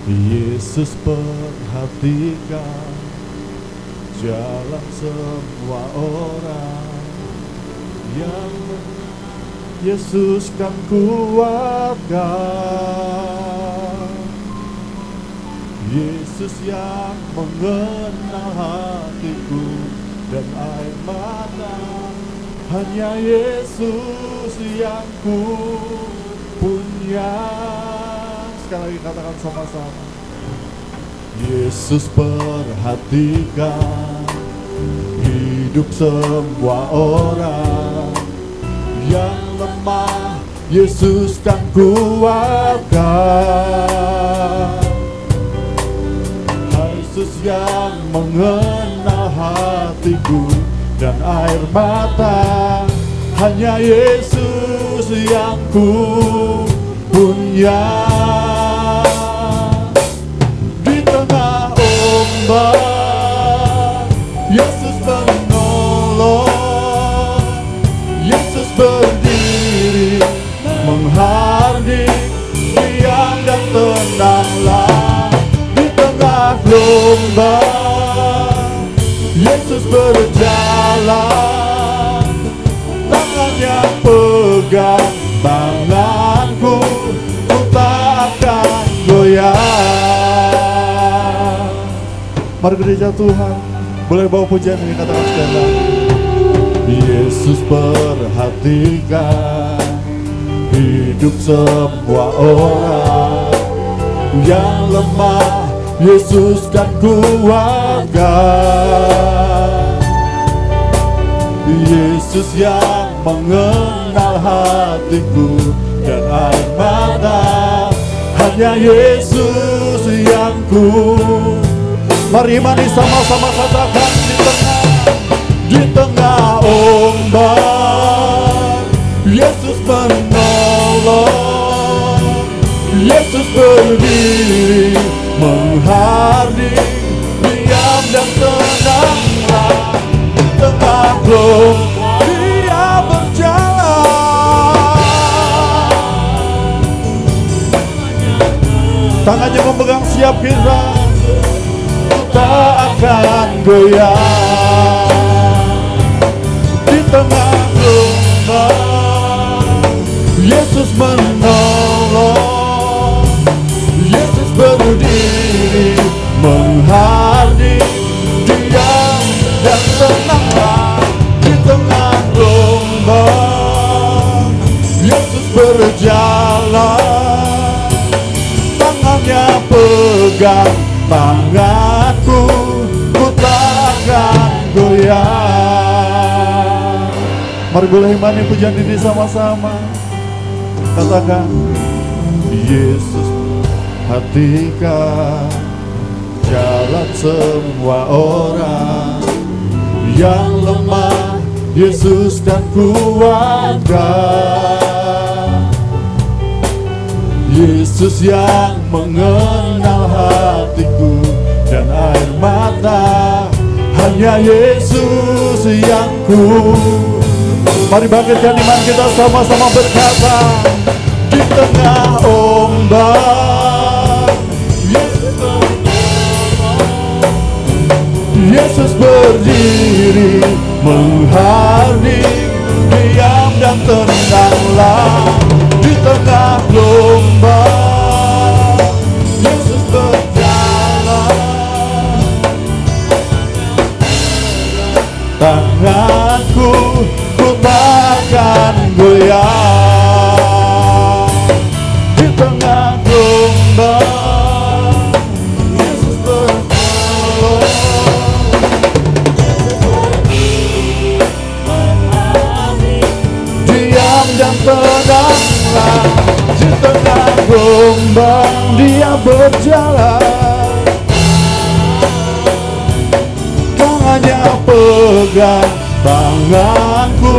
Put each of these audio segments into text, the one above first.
Yesus perhatikan jalan semua orang yang Yesus kan kuatkan. Yesus yang mengenal hatiku dan air mata, hanya Yesus yang ku punya. Sekali lagi katakan sama-sama. Yesus perhatikan hidup semua orang yang lemah, Yesus kan kuatkan. Yesus yang mengenal hatiku dan air mata, hanya Yesus yang ku punya. Di tengah ombak, Yesus menolong. Yesus berdiri menghardik, diam dan tenanglah. Di tengah gelombang, Yesus berjalan, tangannya pegang tanganku, ku tak akan goyah. Mari gereja Tuhan, boleh bawa pujian ini, katakan sekali lagi. Yesus perhatikan hidup semua orang yang lemah, Yesus kan kuatkan. Yesus yang mengenal hatiku dan air mata, hanya Yesus yang ku. Mari mari sama-sama katakan. Di tengah ombak, Yesus menolong. Yesus berdiri menghardik, diam dan tenanglah. Di tengah gelombang, Dia berjalan, tangannya memegang siap kita, tak akan goyah. Di tengah gelombang, Yesus menolong. Yesus berdiri menghardik, diam dan tenanglah. Di tengah gelombang, Yesus berjalan, tangannya pegang tanganku, ku takkan goyah. Mari boleh imani pujian ini sama-sama. Katakan, Yesus perhatikan jalan semua orang yang lemah, Yesus kan kuatkan. Yesus yang mengenal hatiku dan air mata, hanya Yesus yang ku. Mari bangkitkan iman kita sama-sama berkata. Di tengah ombak, Yesus berdiri menghardik, diam dan tenanglah. Di tengah gelombang, Yesus berjalan, tanganku ku takkan goyah. Di tengah gelombang, Yesus berjalan, diam dan tenanglah. Di tengah gelombang, Dia berjalan, tangannya pegang tanganku,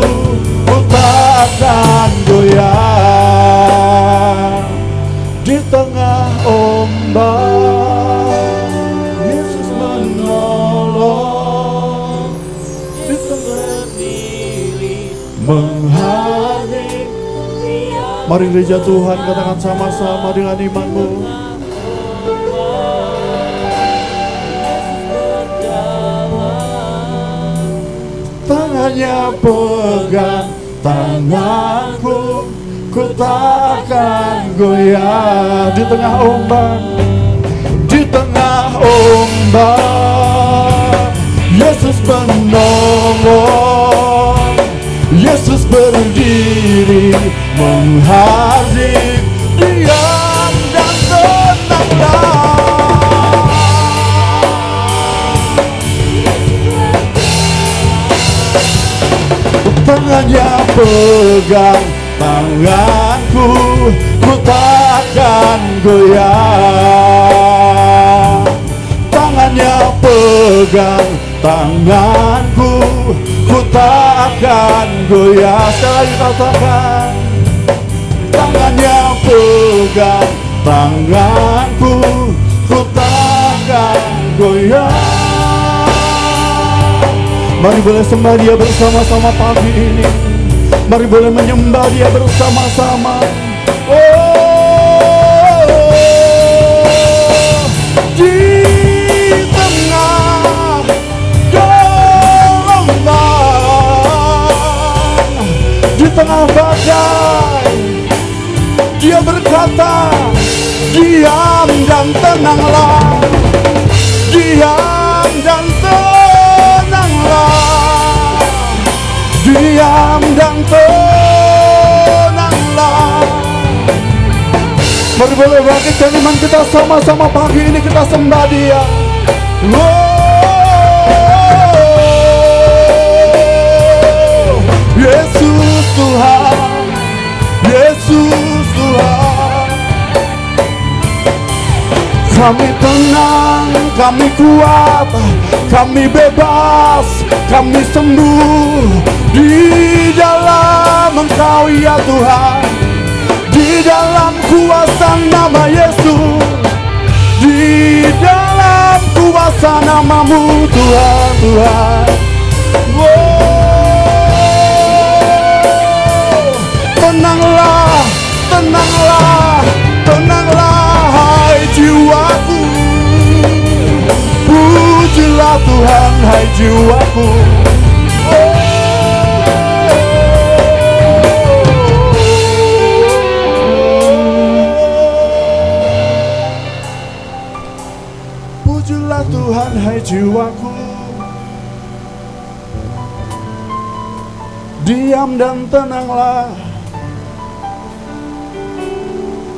ku takkan goyah. Di tengah ombak, Yesus menolong. Di tengah diri menghardik. Mari gereja Tuhan, katakan sama-sama dengan imanmu. tangannya pegang tanganku, ku takkan goyah. Di tengah ombak, di tengah ombak, Yesus penolong. Yesus berdiri menghardik, diam dan tenanglah. Tangannya pegang tanganku, ku takkan goyah. Tangannya pegang tanganku, ku takkan goyah. Sekali katakan, tangannya pegang tanganku, ku takkan goyah. Mari boleh sembah Dia bersama-sama pagi ini. Mari boleh menyembah Dia bersama-sama. Oh, di tengah gelombang, di tengah badai, Dia berkata, diam dan tenanglah. Diam dan tenanglah. Diam dan tenanglah. Mari boleh bangkitkan iman kita sama-sama pagi ini, kita sembah Dia. Yesus Tuhan, Yesus Tuhan. Kami tenang, kami kuat, kami bebas, kami sembuh di dalam Engkau ya Tuhan. Di dalam kuasa nama Yesus, di dalam kuasa nama-Mu Tuhan, Tuhan. Tenanglah, tenanglah, tenanglah hai jiwaku. Pujilah Tuhan hai jiwaku. Pujilah Tuhan hai jiwaku. Diam dan tenanglah.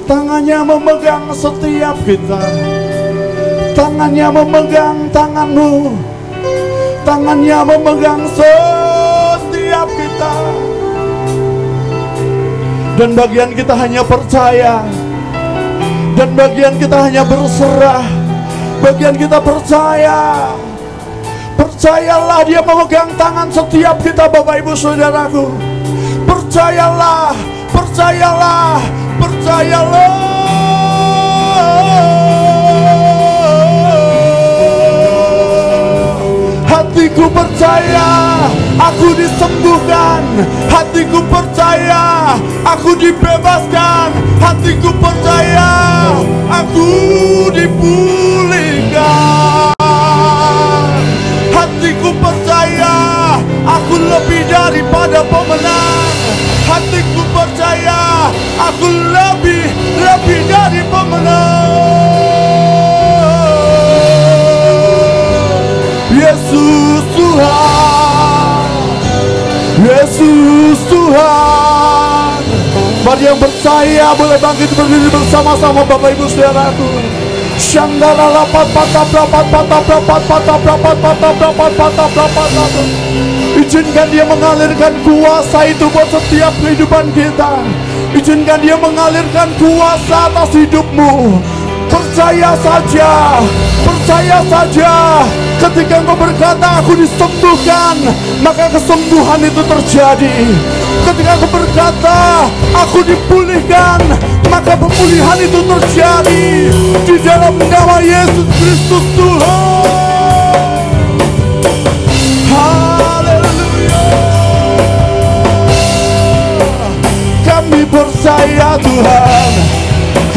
Tangannya memegang setiap kita. Tangannya memegang tanganmu. Tangannya memegang setiap kita. Dan bagian kita hanya percaya. Dan bagian kita hanya berserah. Bagian kita percaya. Percayalah Dia memegang tangan setiap kita, Bapak Ibu Saudaraku. Percayalah, percayalah, percayalah. Hatiku percaya, aku disembuhkan. Hatiku percaya, aku dibebaskan. Hatiku percaya, aku dipulihkan. Hatiku percaya, aku lebih daripada pemenang. Hatiku percaya, aku lebih dari pemenang. Yesus Tuhan, Yesus Tuhan. Mari yang percaya boleh bangkit berdiri bersama-sama, Bapak Ibu Saudaraku. Shanggala lapat patap lapat patap lapat patap lapat patap lapat patap lapat. Izinkan Dia mengalirkan kuasa itu buat setiap kehidupan kita. Izinkan Dia mengalirkan kuasa atas hidupmu. Percaya saja, percaya saja. Ketika engkau berkata aku disembuhkan, maka kesembuhan itu terjadi. Ketika aku berkata aku dipulihkan, maka pemulihan itu terjadi di dalam nama Yesus Kristus Tuhan. Haleluya. Kami percaya Tuhan,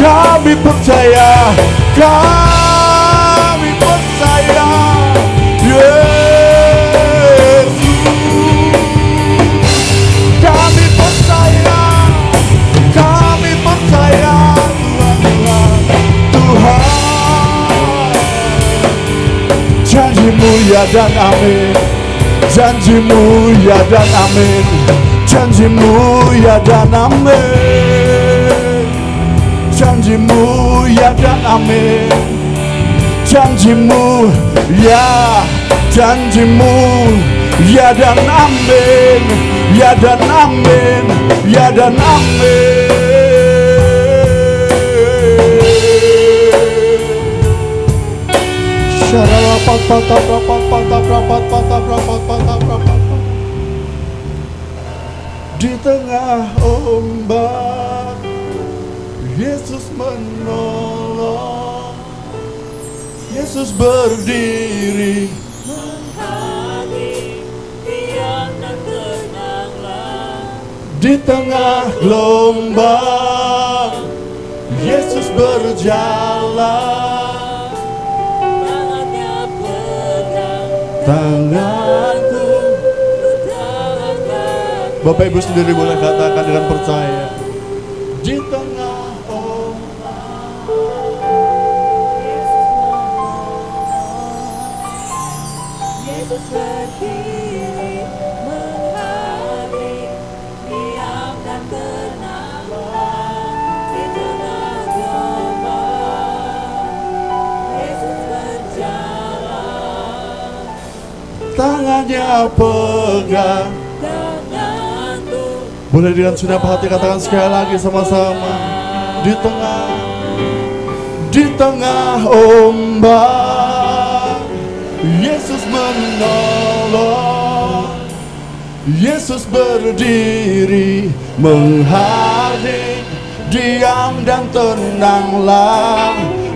kami percaya, kami percaya Yesus. ya dan amin. Janjimu ya dan amin. Janjimu ya dan amin. Janjimu ya dan amin. Janjimu ya, janjimu ya dan amin. Ya dan amin. Ya dan amin. Di tengah ombak Yesus menolong. Yesus berdiri menghadiri, diam dan tenanglah. di tengah gelombang. Yesus berjalan, Tangannya pegang tanganku. tanganku. Bapak Ibu sendiri boleh katakan dengan percaya. Di tengah ombak Yesus berdiri, menghadiri, diam dan tenanglah. Di tengah gelombang, Yesus berjalan. tangannya pegang. Tanganku Boleh dengan segenap hati katakan sekali lagi sama-sama. Di tengah ombak Yesus menolong. Yesus berdiri menghadiri, diam dan tenanglah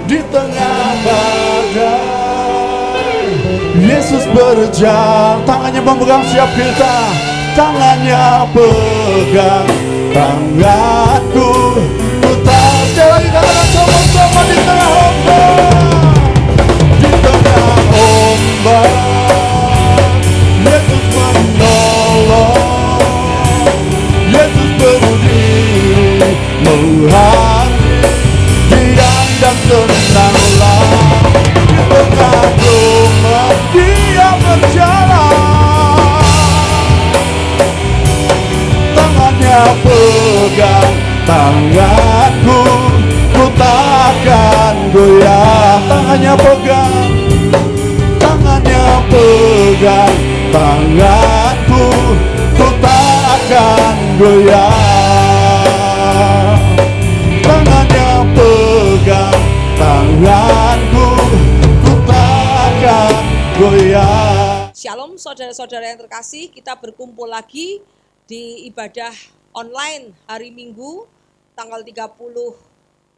di tengah badai. Yesus berjalan, tangannya memegang siap kita, tangannya pegang tanganku. Putar sekali lagi katakan sama-sama di tengah ombak. Di tengah ombak Yesus menolong. Yesus berdiri menghadiri, diam dan tenanglah di tengah gelombang. Dia berjalan, tangannya pegang tanganku, ku takkan goyah. Tangannya pegang, tangannya pegang tanganku, ku takkan goyah. Tangannya pegang tanganku, ku takkan goyah. Shalom saudara-saudara yang terkasih, kita berkumpul lagi di ibadah online hari Minggu tanggal 30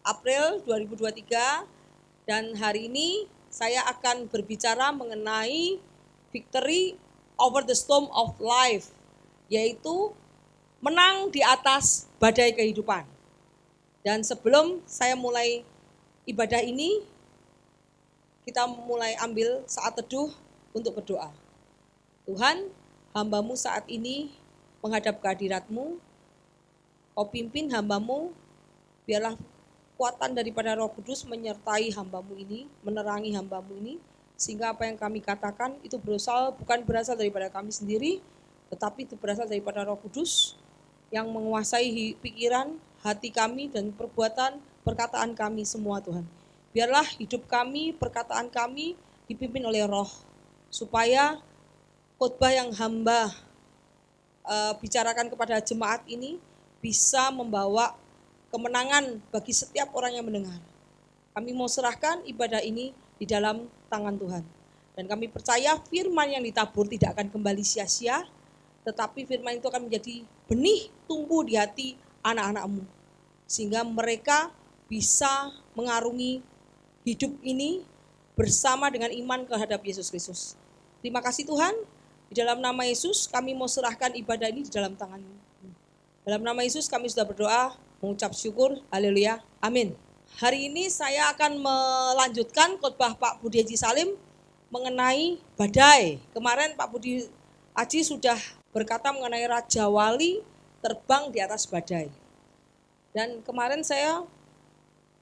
April 2023, dan hari ini saya akan berbicara mengenai victory over the storm of life, yaitu menang di atas badai kehidupan. Dan sebelum saya mulai ibadah ini, kita mulai ambil saat teduh untuk berdoa. Tuhan, hamba-Mu saat ini menghadap kehadirat-Mu. Kau pimpin hamba-Mu, biarlah kekuatan daripada Roh Kudus menyertai hamba-Mu ini, menerangi hamba-Mu ini, sehingga apa yang kami katakan itu bukan berasal daripada kami sendiri, tetapi itu berasal daripada Roh Kudus yang menguasai pikiran, hati kami, dan perbuatan, perkataan kami semua, Tuhan. Biarlah hidup kami, perkataan kami dipimpin oleh Roh, supaya khotbah yang hamba bicarakan kepada jemaat ini bisa membawa kemenangan bagi setiap orang yang mendengar. Kami mau serahkan ibadah ini di dalam tangan Tuhan. Dan kami percaya firman yang ditabur tidak akan kembali sia-sia, tetapi firman itu akan menjadi benih tumbuh di hati anak-anak-Mu, sehingga mereka bisa mengarungi hidup ini bersama dengan iman terhadap Yesus Kristus. Terima kasih Tuhan, di dalam nama Yesus kami mau serahkan ibadah ini di dalam tangan-Mu. Dalam nama Yesus kami sudah berdoa, mengucap syukur, haleluya, amin. Hari ini saya akan melanjutkan khotbah Pak Budi Haji Salim mengenai badai. Kemarin Pak Budi Haji sudah berkata mengenai Raja Wali terbang di atas badai. Dan kemarin saya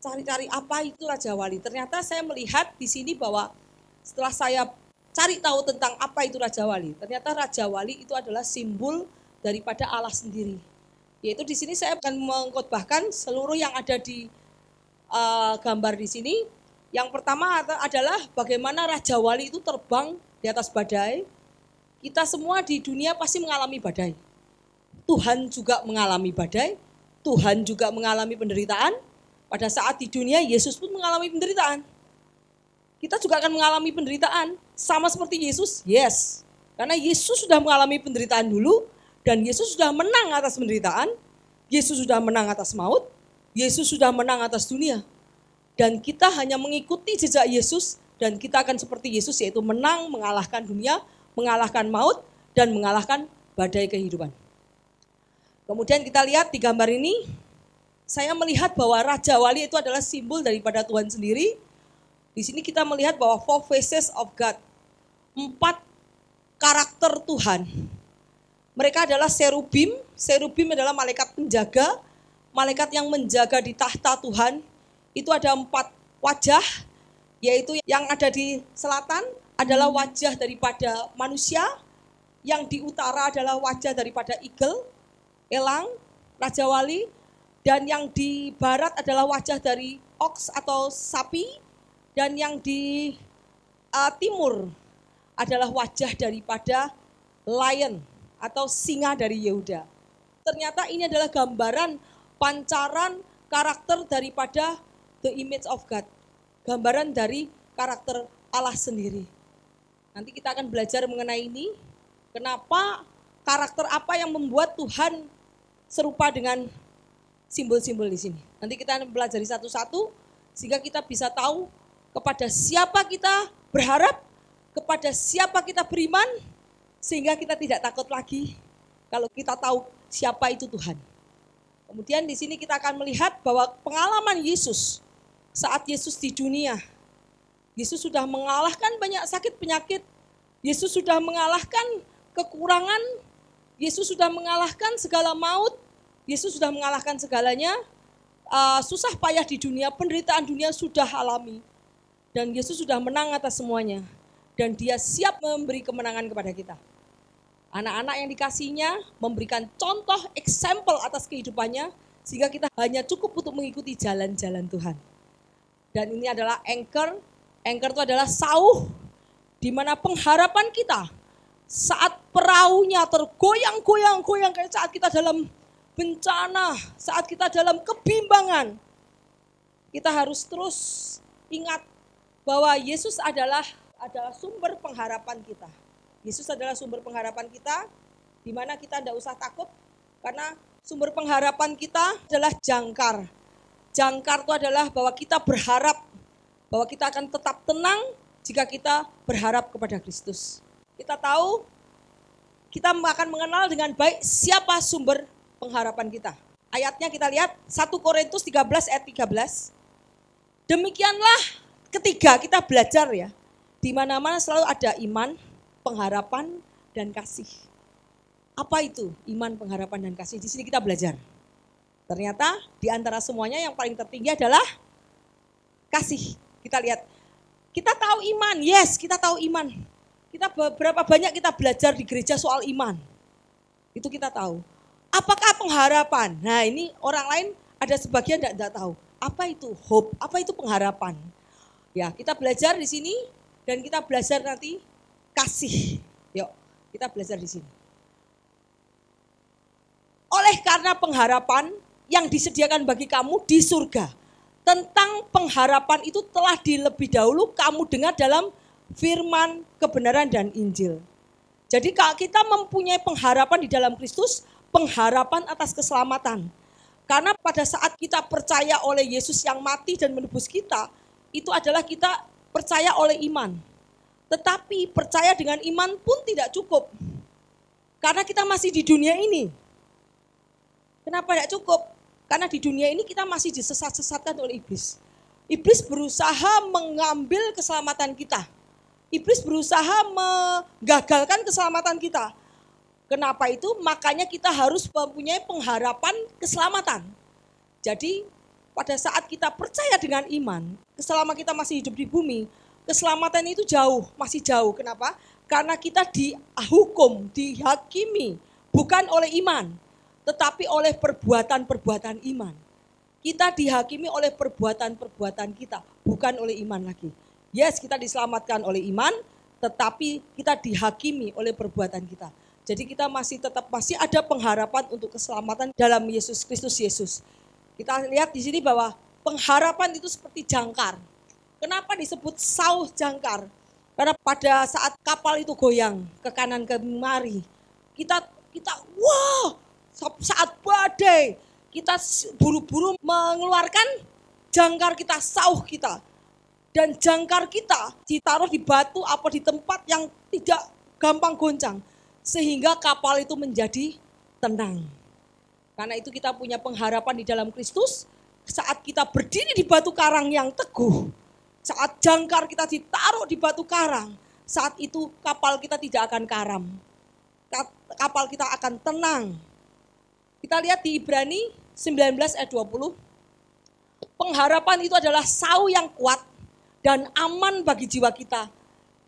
cari-cari apa itu Raja Wali. Ternyata saya melihat di sini bahwa setelah saya cari tahu tentang apa itu Raja Wali. Ternyata Raja Wali itu adalah simbol daripada Allah sendiri. Yaitu di sini saya akan mengkhotbahkan seluruh yang ada di gambar di sini. Yang pertama adalah bagaimana Raja Wali itu terbang di atas badai. Kita semua di dunia pasti mengalami badai. Tuhan juga mengalami badai. Tuhan juga mengalami penderitaan. Pada saat di dunia Yesus pun mengalami penderitaan. Kita juga akan mengalami penderitaan. Sama seperti Yesus, yes. Karena Yesus sudah mengalami penderitaan dulu. Dan Yesus sudah menang atas penderitaan. Yesus sudah menang atas maut. Yesus sudah menang atas dunia. Dan kita hanya mengikuti jejak Yesus. Dan kita akan seperti Yesus, yaitu menang, mengalahkan dunia, mengalahkan maut, dan mengalahkan badai kehidupan. Kemudian kita lihat di gambar ini, saya melihat bahwa Raja Wali itu adalah simbol daripada Tuhan sendiri. Di sini kita melihat bahwa 4 faces of God, 4 karakter Tuhan. Mereka adalah serubim. Serubim adalah malaikat penjaga, malaikat yang menjaga di tahta Tuhan. Itu ada 4 wajah, yaitu yang ada di selatan adalah wajah daripada manusia, yang di utara adalah wajah daripada eagle, elang, Raja Wali, dan yang di barat adalah wajah dari ox atau sapi, dan yang di timur adalah wajah daripada lion atau singa dari Yehuda. Ternyata ini adalah gambaran pancaran karakter daripada the image of God. Gambaran dari karakter Allah sendiri. Nanti kita akan belajar mengenai ini. Kenapa, karakter apa yang membuat Tuhan serupa dengan simbol-simbol di sini. Nanti kita akan belajar satu-satu sehingga kita bisa tahu kepada siapa kita berharap, kepada siapa kita beriman, sehingga kita tidak takut lagi kalau kita tahu siapa itu Tuhan. Kemudian di sini kita akan melihat bahwa pengalaman Yesus saat Yesus di dunia, Yesus sudah mengalahkan banyak sakit penyakit, Yesus sudah mengalahkan kekurangan, Yesus sudah mengalahkan segala maut, Yesus sudah mengalahkan segalanya, susah payah di dunia, penderitaan dunia sudah alami. Dan Yesus sudah menang atas semuanya. Dan dia siap memberi kemenangan kepada kita. Anak-anak yang dikasihnya memberikan contoh, example atas kehidupannya, sehingga kita hanya cukup untuk mengikuti jalan-jalan Tuhan. Dan ini adalah anchor. Anchor itu adalah sauh, di mana pengharapan kita saat perahunya tergoyang-goyang kayak saat kita dalam bencana, saat kita dalam kebimbangan, kita harus terus ingat bahwa Yesus adalah sumber pengharapan kita. Yesus adalah sumber pengharapan kita, di mana kita tidak usah takut, karena sumber pengharapan kita adalah jangkar. Jangkar itu adalah bahwa kita berharap, bahwa kita akan tetap tenang jika kita berharap kepada Kristus. Kita tahu, kita akan mengenal dengan baik siapa sumber pengharapan kita. Ayatnya kita lihat 1 Korintus 13 ayat 13. Demikianlah ketiga kita belajar ya. Di mana-mana selalu ada iman, pengharapan, dan kasih. Apa itu iman, pengharapan, dan kasih? Di sini kita belajar. Ternyata di antara semuanya yang paling tertinggi adalah kasih. Kita lihat, kita tahu iman, yes kita tahu iman. Kita berapa banyak kita belajar di gereja soal iman. Itu kita tahu. Apakah pengharapan? Nah ini orang lain ada sebagian tidak tahu. Apa itu hope? Apa itu pengharapan? Ya kita belajar di sini dan kita belajar nanti kasih. Yuk kita belajar di sini. Oleh karena pengharapan yang disediakan bagi kamu di surga. Tentang pengharapan itu telah dilebih dahulu kamu dengar dalam firman kebenaran dan Injil. Jadi kalau kita mempunyai pengharapan di dalam Kristus, pengharapan atas keselamatan. Karena pada saat kita percaya oleh Yesus yang mati dan menebus kita, itu adalah kita percaya oleh iman. Tetapi percaya dengan iman pun tidak cukup. Karena kita masih di dunia ini. Kenapa tidak cukup? Karena di dunia ini kita masih disesat-sesatkan oleh iblis. Iblis berusaha mengambil keselamatan kita. Iblis berusaha menggagalkan keselamatan kita. Kenapa itu? Makanya kita harus mempunyai pengharapan keselamatan. Jadi pada saat kita percaya dengan iman, selama kita masih hidup di bumi, keselamatan itu jauh, masih jauh. Kenapa? Karena kita dihukum, dihakimi bukan oleh iman, tetapi oleh perbuatan-perbuatan iman. Kita dihakimi oleh perbuatan-perbuatan kita, bukan oleh iman lagi. Yes, kita diselamatkan oleh iman, tetapi kita dihakimi oleh perbuatan kita. Jadi kita masih ada pengharapan untuk keselamatan dalam Yesus Kristus Yesus. Kita lihat di sini bahwa pengharapan itu seperti jangkar. Kenapa disebut sauh jangkar? Karena pada saat kapal itu goyang ke kanan kemari, kita wah, saat badai, kita buru-buru mengeluarkan jangkar kita, sauh kita. Dan jangkar kita ditaruh di batu apa di tempat yang tidak gampang goncang. Sehingga kapal itu menjadi tenang. Karena itu kita punya pengharapan di dalam Kristus. Saat kita berdiri di batu karang yang teguh. Saat jangkar kita ditaruh di batu karang. Saat itu kapal kita tidak akan karam. Kapal kita akan tenang. Kita lihat di Ibrani 19 ayat 20. Pengharapan itu adalah sauh yang kuat dan aman bagi jiwa kita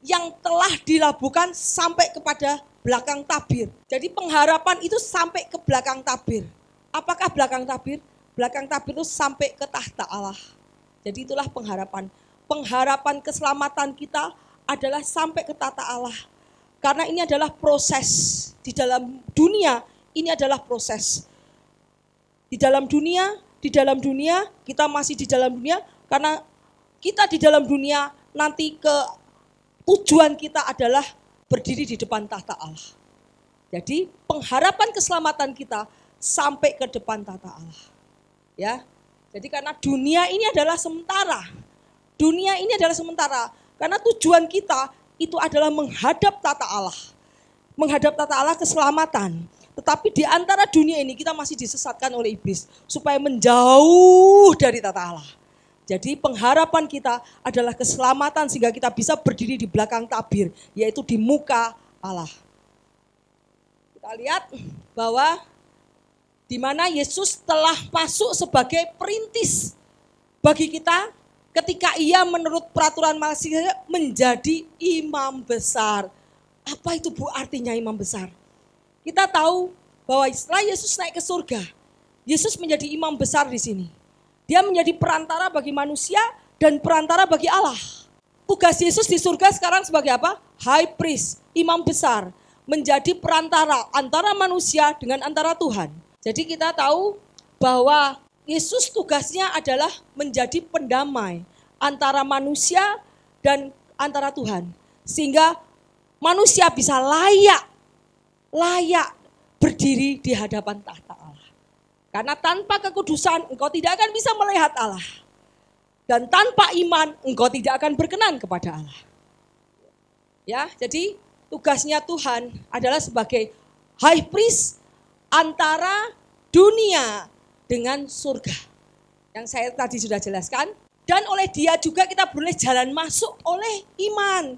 yang telah dilabuhkan sampai kepada belakang tabir. Jadi pengharapan itu sampai ke belakang tabir. Apakah belakang tabir? Belakang tabir itu sampai ke tahta Allah. Jadi itulah pengharapan. Pengharapan keselamatan kita adalah sampai ke tahta Allah. Karena ini adalah proses di dalam dunia. Ini adalah proses. Di dalam dunia, kita masih di dalam dunia karena kita di dalam dunia nanti tujuan kita adalah berdiri di depan tahta Allah. Jadi pengharapan keselamatan kita sampai ke depan tahta Allah. Ya. Jadi karena dunia ini adalah sementara. Dunia ini adalah sementara. Karena tujuan kita itu adalah menghadap tahta Allah. Menghadap tahta Allah keselamatan. Tetapi di antara dunia ini kita masih disesatkan oleh iblis supaya menjauh dari tahta Allah. Jadi pengharapan kita adalah keselamatan sehingga kita bisa berdiri di belakang tabir, yaitu di muka Allah. Kita lihat bahwa di mana Yesus telah masuk sebagai perintis bagi kita ketika ia menurut peraturan Melkisedek menjadi imam besar. Apa itu Bu artinya imam besar? Kita tahu bahwa setelah Yesus naik ke surga, Yesus menjadi imam besar di sini. Dia menjadi perantara bagi manusia dan perantara bagi Allah. Tugas Yesus di surga sekarang sebagai apa? High priest, imam besar. Menjadi perantara antara manusia dengan antara Tuhan. Jadi kita tahu bahwa Yesus tugasnya adalah menjadi pendamai antara manusia dan antara Tuhan. Sehingga manusia bisa layak berdiri di hadapan tahta Allah. Karena tanpa kekudusan engkau tidak akan bisa melihat Allah. Dan tanpa iman engkau tidak akan berkenan kepada Allah. Ya, jadi tugasnya Tuhan adalah sebagai high priest antara dunia dengan surga. Yang saya tadi sudah jelaskan. Dan oleh dia juga kita boleh jalan masuk oleh iman.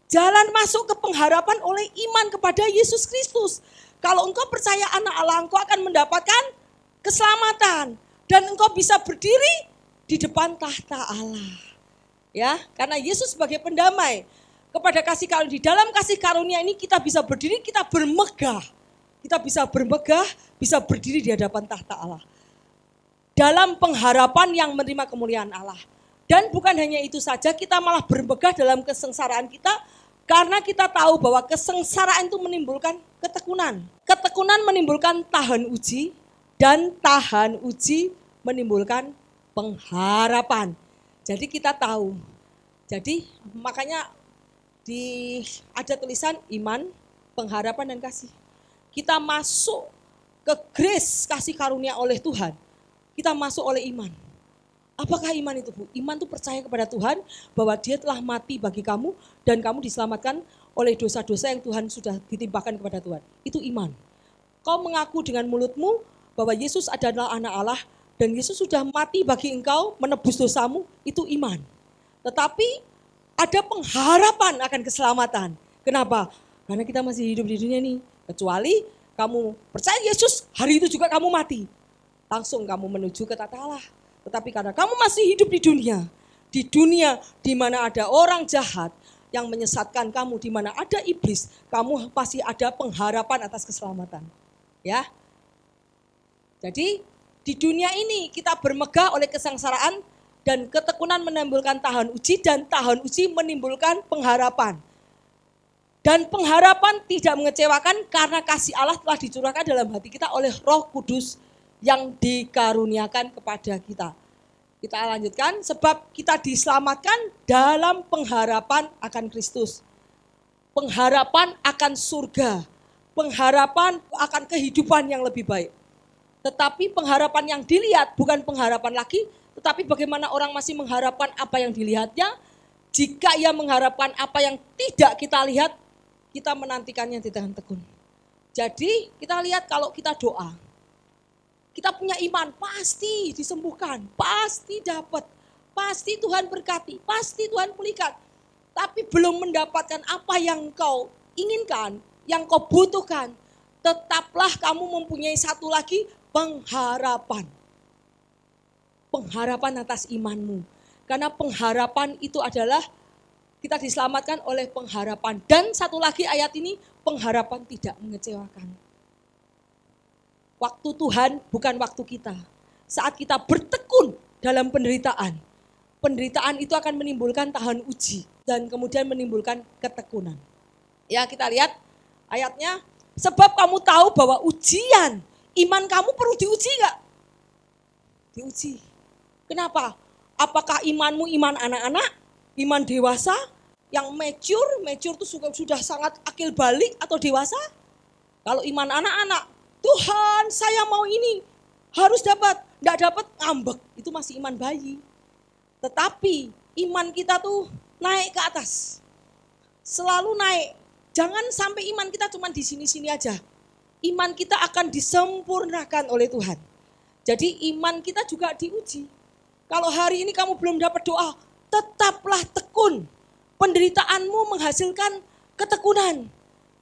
Jalan masuk ke pengharapan oleh iman kepada Yesus Kristus. Kalau engkau percaya anak Allah, engkau akan mendapatkan keselamatan dan engkau bisa berdiri di depan tahta Allah. Ya, karena Yesus sebagai pendamai kepada kasih karunia, di dalam kasih karunia ini kita bisa berdiri, kita bermegah. Kita bisa bermegah, bisa berdiri di hadapan tahta Allah. Dalam pengharapan yang menerima kemuliaan Allah. Dan bukan hanya itu saja, kita malah bermegah dalam kesengsaraan kita karena kita tahu bahwa kesengsaraan itu menimbulkan ketekunan. Ketekunan menimbulkan tahan uji. Dan tahan uji menimbulkan pengharapan. Jadi kita tahu. Jadi makanya ada tulisan iman, pengharapan dan kasih. Kita masuk ke grace kasih karunia oleh Tuhan. Kita masuk oleh iman. Apakah iman itu Bu? Iman itu percaya kepada Tuhan bahwa dia telah mati bagi kamu dan kamu diselamatkan oleh dosa-dosa yang Tuhan sudah ditimpakan kepada Tuhan. Itu iman. Kau mengaku dengan mulutmu bahwa Yesus adalah anak Allah dan Yesus sudah mati bagi engkau menebus dosamu, itu iman. Tetapi ada pengharapan akan keselamatan. Kenapa? Karena kita masih hidup di dunia ini. Kecuali kamu percaya Yesus, hari itu juga kamu mati. Langsung kamu menuju ke tahta Allah. Tetapi karena kamu masih hidup di dunia, Di dunia di mana ada orang jahat yang menyesatkan kamu, di mana ada iblis, kamu pasti ada pengharapan atas keselamatan. Ya. Jadi di dunia ini kita bermegah oleh kesengsaraan dan ketekunan menimbulkan tahan uji dan tahan uji menimbulkan pengharapan. Dan pengharapan tidak mengecewakan karena kasih Allah telah dicurahkan dalam hati kita oleh Roh Kudus yang dikaruniakan kepada kita. Kita lanjutkan, sebab kita diselamatkan dalam pengharapan akan Kristus. Pengharapan akan surga, pengharapan akan kehidupan yang lebih baik. Tetapi pengharapan yang dilihat bukan pengharapan lagi, tetapi bagaimana orang masih mengharapkan apa yang dilihatnya. Jika ia mengharapkan apa yang tidak kita lihat, kita menantikannya di tangan tekun. Jadi kita lihat kalau kita doa, kita punya iman, pasti disembuhkan, pasti dapat, pasti Tuhan berkati, pasti Tuhan pulihkan. Tapi belum mendapatkan apa yang kau inginkan, yang kau butuhkan, tetaplah kamu mempunyai satu lagi pengharapan. Pengharapan atas imanmu. Karena pengharapan itu adalah kita diselamatkan oleh pengharapan. Dan satu lagi ayat ini, pengharapan tidak mengecewakan. Waktu Tuhan bukan waktu kita. Saat kita bertekun dalam penderitaan, penderitaan itu akan menimbulkan tahan uji dan kemudian menimbulkan ketekunan. Ya, kita lihat ayatnya, sebab kamu tahu bahwa ujian iman kamu perlu diuji enggak? Diuji. Kenapa? Apakah imanmu iman anak-anak, iman dewasa, yang mature itu sudah sangat akil balik atau dewasa? Kalau iman anak-anak, Tuhan saya mau ini, harus dapat, enggak dapat ngambek, itu masih iman bayi. Tetapi iman kita tuh naik ke atas, selalu naik. Jangan sampai iman kita cuma di sini-sini aja. Iman kita akan disempurnakan oleh Tuhan. Jadi iman kita juga diuji. Kalau hari ini kamu belum dapat doa, tetaplah tekun. Penderitaanmu menghasilkan ketekunan.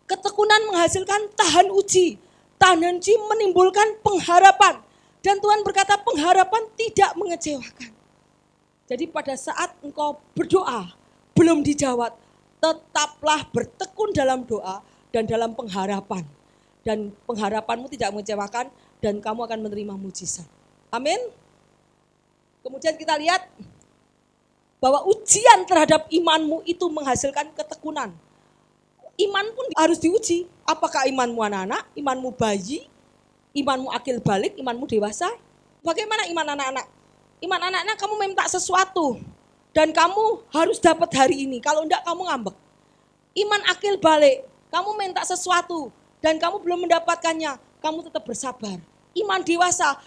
Ketekunan menghasilkan tahan uji. Tahan uji menimbulkan pengharapan. Dan Tuhan berkata pengharapan tidak mengecewakan. Jadi pada saat engkau berdoa, belum dijawab, tetaplah bertekun dalam doa dan dalam pengharapan. Dan pengharapanmu tidak mengecewakan dan kamu akan menerima mujizat. Amin. Kemudian kita lihat bahwa ujian terhadap imanmu itu menghasilkan ketekunan. Iman pun harus diuji. Apakah imanmu anak-anak, imanmu bayi, imanmu akil balik, imanmu dewasa? Bagaimana iman anak-anak? Iman anak-anak kamu minta sesuatu dan kamu harus dapat hari ini. Kalau enggak kamu ngambek. Iman akil balik, kamu minta sesuatu dan kamu belum mendapatkannya, kamu tetap bersabar. Iman dewasa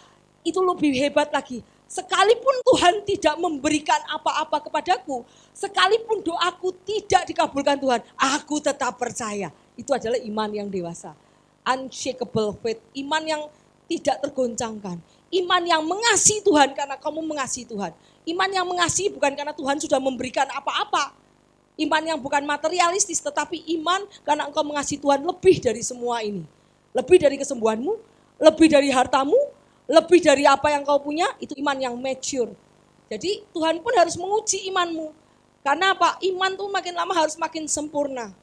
itu lebih hebat lagi. Sekalipun Tuhan tidak memberikan apa-apa kepadaku, sekalipun doaku tidak dikabulkan Tuhan, aku tetap percaya. Itu adalah iman yang dewasa. Unshakable faith, iman yang tidak tergoncangkan. Iman yang mengasihi Tuhan karena kamu mengasihi Tuhan. Iman yang mengasihi bukan karena Tuhan sudah memberikan apa-apa. Iman yang bukan materialistis, tetapi iman karena engkau mengasihi Tuhan lebih dari semua ini. Lebih dari kesembuhanmu, lebih dari hartamu, lebih dari apa yang kau punya, itu iman yang mature. Jadi Tuhan pun harus menguji imanmu. Karena apa? Iman tuh makin lama harus makin sempurna.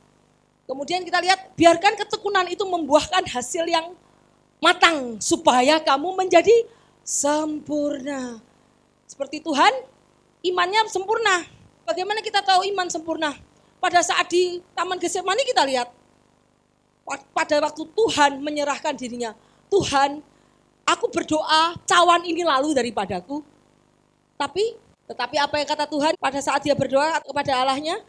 Kemudian kita lihat, biarkan ketekunan itu membuahkan hasil yang matang. Supaya kamu menjadi sempurna. Seperti Tuhan, imannya sempurna. Bagaimana kita tahu iman sempurna? Pada saat di Taman Getsemani kita lihat. Pada waktu Tuhan menyerahkan dirinya. Tuhan, aku berdoa cawan ini lalu daripadaku. Tetapi apa yang kata Tuhan pada saat dia berdoa kepada Allahnya?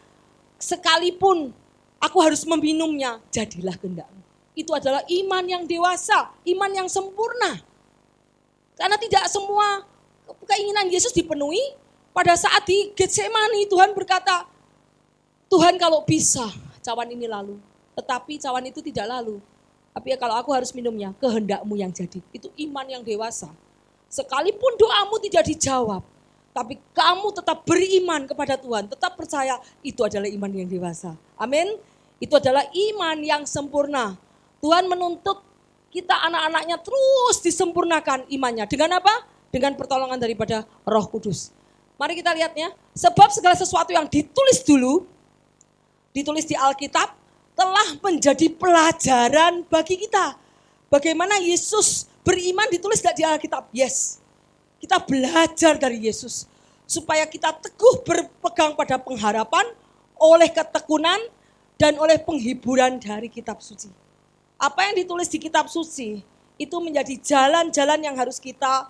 Sekalipun aku harus meminumnya, jadilah kehendakmu. Itu adalah iman yang dewasa, iman yang sempurna. Karena tidak semua keinginan Yesus dipenuhi. Pada saat di Getsemani Tuhan berkata, Tuhan kalau bisa cawan ini lalu. Tetapi cawan itu tidak lalu. Tapi ya kalau aku harus minumnya, kehendakmu yang jadi. Itu iman yang dewasa. Sekalipun doamu tidak dijawab, tapi kamu tetap beriman kepada Tuhan, tetap percaya, itu adalah iman yang dewasa. Amin. Itu adalah iman yang sempurna. Tuhan menuntut kita anak-anaknya terus disempurnakan imannya. Dengan apa? Dengan pertolongan daripada Roh Kudus. Mari kita lihatnya. Sebab segala sesuatu yang ditulis dulu, ditulis di Alkitab, telah menjadi pelajaran bagi kita. Bagaimana Yesus beriman ditulis gak di Alkitab? Yes. Kita belajar dari Yesus. Supaya kita teguh berpegang pada pengharapan oleh ketekunan dan oleh penghiburan dari kitab suci. Apa yang ditulis di kitab suci itu menjadi jalan-jalan yang harus kita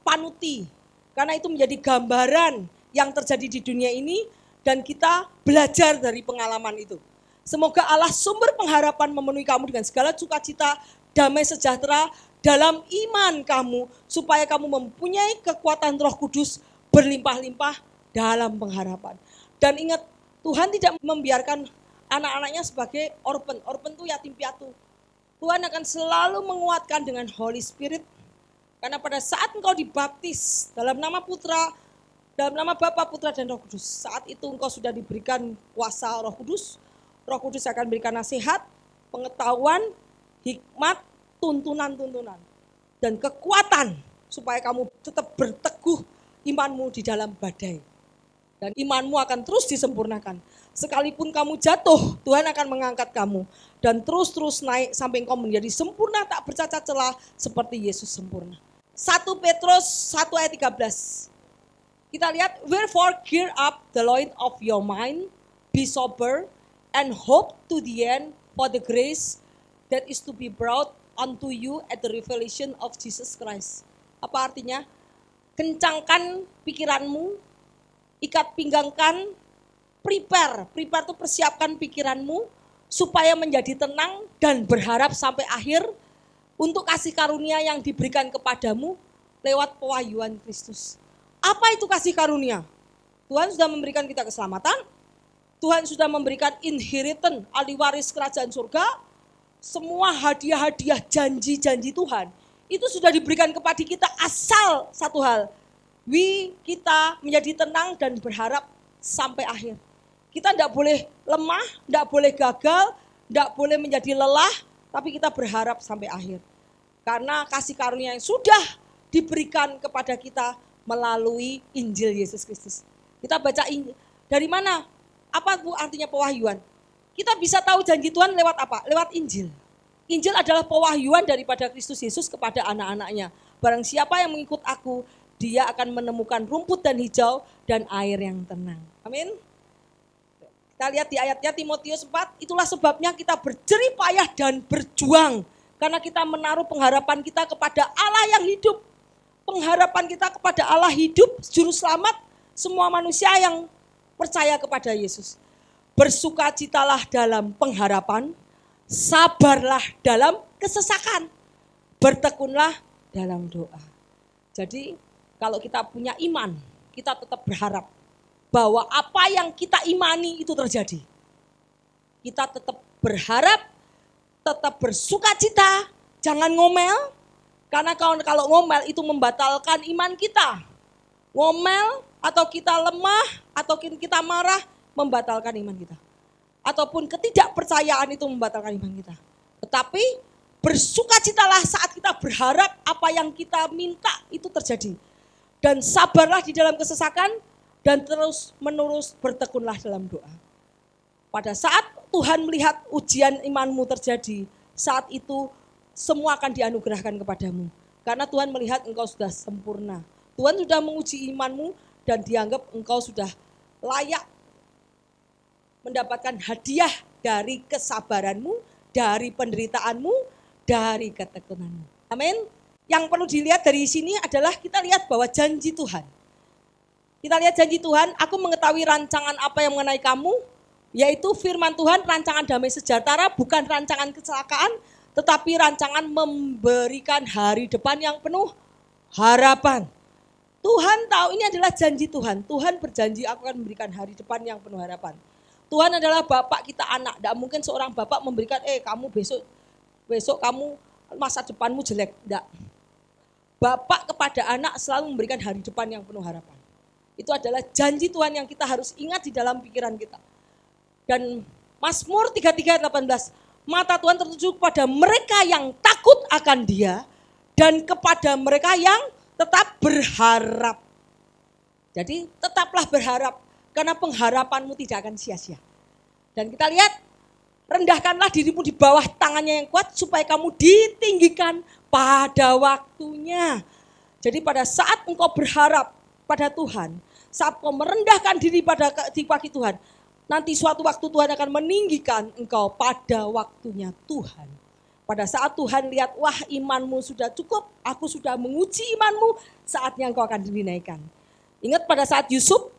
panuti. Karena itu menjadi gambaran yang terjadi di dunia ini dan kita belajar dari pengalaman itu. Semoga Allah sumber pengharapan memenuhi kamu dengan segala sukacita, damai sejahtera dalam iman kamu, supaya kamu mempunyai kekuatan Roh Kudus berlimpah-limpah dalam pengharapan. Dan ingat, Tuhan tidak membiarkan anak-anaknya sebagai orphan. Orphan itu yatim piatu. Tuhan akan selalu menguatkan dengan Holy Spirit. Karena pada saat engkau dibaptis dalam nama Putra, dalam nama Bapa, Putra, dan Roh Kudus, saat itu engkau sudah diberikan kuasa Roh Kudus. Roh Kudus akan berikan nasihat, pengetahuan, hikmat, tuntunan-tuntunan, dan kekuatan supaya kamu tetap berteguh imanmu di dalam badai. Dan imanmu akan terus disempurnakan. Sekalipun kamu jatuh, Tuhan akan mengangkat kamu. Dan terus-terus naik sampai engkau menjadi sempurna, tak bercacat celah seperti Yesus sempurna. 1 Petrus 1 ayat 13. Kita lihat, wherefore gear up the loin of your mind, be sober, and hope to the end for the grace that is to be brought unto you at the revelation of Jesus Christ. Apa artinya? Kencangkan pikiranmu, ikat pinggangkan, prepare itu persiapkan pikiranmu supaya menjadi tenang dan berharap sampai akhir untuk kasih karunia yang diberikan kepadamu lewat pewahyuan Kristus. Apa itu kasih karunia? Tuhan sudah memberikan kita keselamatan, Tuhan sudah memberikan inheritance, ahli waris kerajaan surga, semua hadiah-hadiah janji-janji Tuhan, itu sudah diberikan kepada kita asal satu hal, kita menjadi tenang dan berharap sampai akhir. Kita tidak boleh lemah, tidak boleh gagal, tidak boleh menjadi lelah, tapi kita berharap sampai akhir. Karena kasih karunia yang sudah diberikan kepada kita melalui Injil Yesus Kristus. Kita baca Injil. Dari mana? Apa artinya pewahyuan? Kita bisa tahu janji Tuhan lewat apa? Lewat Injil. Injil adalah pewahyuan daripada Kristus Yesus kepada anak-anaknya. Barang siapa yang mengikut aku, dia akan menemukan rumput dan hijau dan air yang tenang. Amin. Kita lihat di ayatnya Timotius 4, itulah sebabnya kita berjerih payah dan berjuang. Karena kita menaruh pengharapan kita kepada Allah yang hidup. Pengharapan kita kepada Allah hidup, juru selamat semua manusia yang percaya kepada Yesus. Bersukacitalah dalam pengharapan, sabarlah dalam kesesakan, bertekunlah dalam doa. Jadi kalau kita punya iman, kita tetap berharap bahwa apa yang kita imani itu terjadi. Kita tetap berharap, tetap bersukacita, jangan ngomel. Karena kalau ngomel itu membatalkan iman kita. Ngomel atau kita lemah atau kita marah membatalkan iman kita. Ataupun ketidakpercayaan itu membatalkan iman kita. Tetapi bersukacitalah saat kita berharap apa yang kita minta itu terjadi. Dan sabarlah di dalam kesesakan dan terus menerus bertekunlah dalam doa. Pada saat Tuhan melihat ujian imanmu terjadi, saat itu semua akan dianugerahkan kepadamu. Karena Tuhan melihat engkau sudah sempurna. Tuhan sudah menguji imanmu dan dianggap engkau sudah layak mendapatkan hadiah dari kesabaranmu, dari penderitaanmu, dari ketekunanmu. Amin. Yang perlu dilihat dari sini adalah kita lihat bahwa janji Tuhan. Kita lihat janji Tuhan, aku mengetahui rancangan apa yang mengenai kamu, yaitu firman Tuhan, rancangan damai sejahtera, bukan rancangan kecelakaan, tetapi rancangan memberikan hari depan yang penuh harapan. Tuhan tahu ini adalah janji Tuhan. Tuhan berjanji aku akan memberikan hari depan yang penuh harapan. Tuhan adalah Bapak kita anak. Tidak mungkin seorang Bapak memberikan, kamu besok kamu masa depanmu jelek. Tidak. Bapak kepada anak selalu memberikan hari depan yang penuh harapan. Itu adalah janji Tuhan yang kita harus ingat di dalam pikiran kita. Dan Mazmur 33:18, mata Tuhan tertuju kepada mereka yang takut akan Dia dan kepada mereka yang tetap berharap. Jadi tetaplah berharap, karena pengharapanmu tidak akan sia-sia. Dan kita lihat, rendahkanlah dirimu di bawah tangannya yang kuat supaya kamu ditinggikan pada waktunya. Jadi pada saat engkau berharap pada Tuhan, saat kau merendahkan diri di kaki Tuhan, nanti suatu waktu Tuhan akan meninggikan engkau pada waktunya Tuhan. Pada saat Tuhan lihat, wah imanmu sudah cukup, aku sudah menguji imanmu, saatnya engkau akan dinaikkan. Ingat pada saat Yusuf,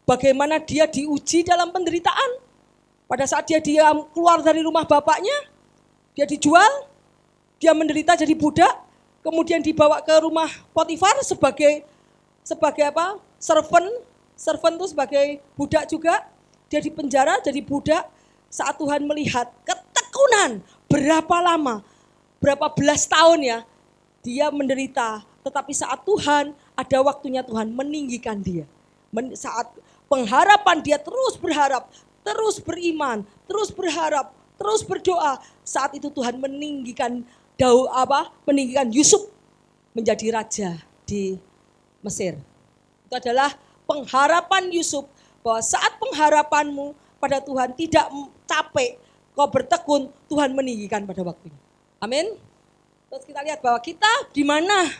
bagaimana dia diuji dalam penderitaan. Pada saat dia keluar dari rumah bapaknya, dia dijual, dia menderita jadi budak, kemudian dibawa ke rumah Potifar sebagai apa? Servant itu sebagai budak juga. Dia dipenjara jadi budak. Saat Tuhan melihat ketekunan berapa lama, berapa belas tahun ya, dia menderita. Tetapi saat Tuhan, ada waktunya Tuhan meninggikan dia. Saat pengharapan dia terus berharap, terus beriman, terus berharap, terus berdoa. Saat itu Tuhan meninggikan meninggikan Yusuf menjadi raja di Mesir. Itu adalah pengharapan Yusuf, bahwa saat pengharapanmu pada Tuhan tidak capek, kau bertekun, Tuhan meninggikan pada waktunya. Amin. Terus kita lihat bahwa kita di mana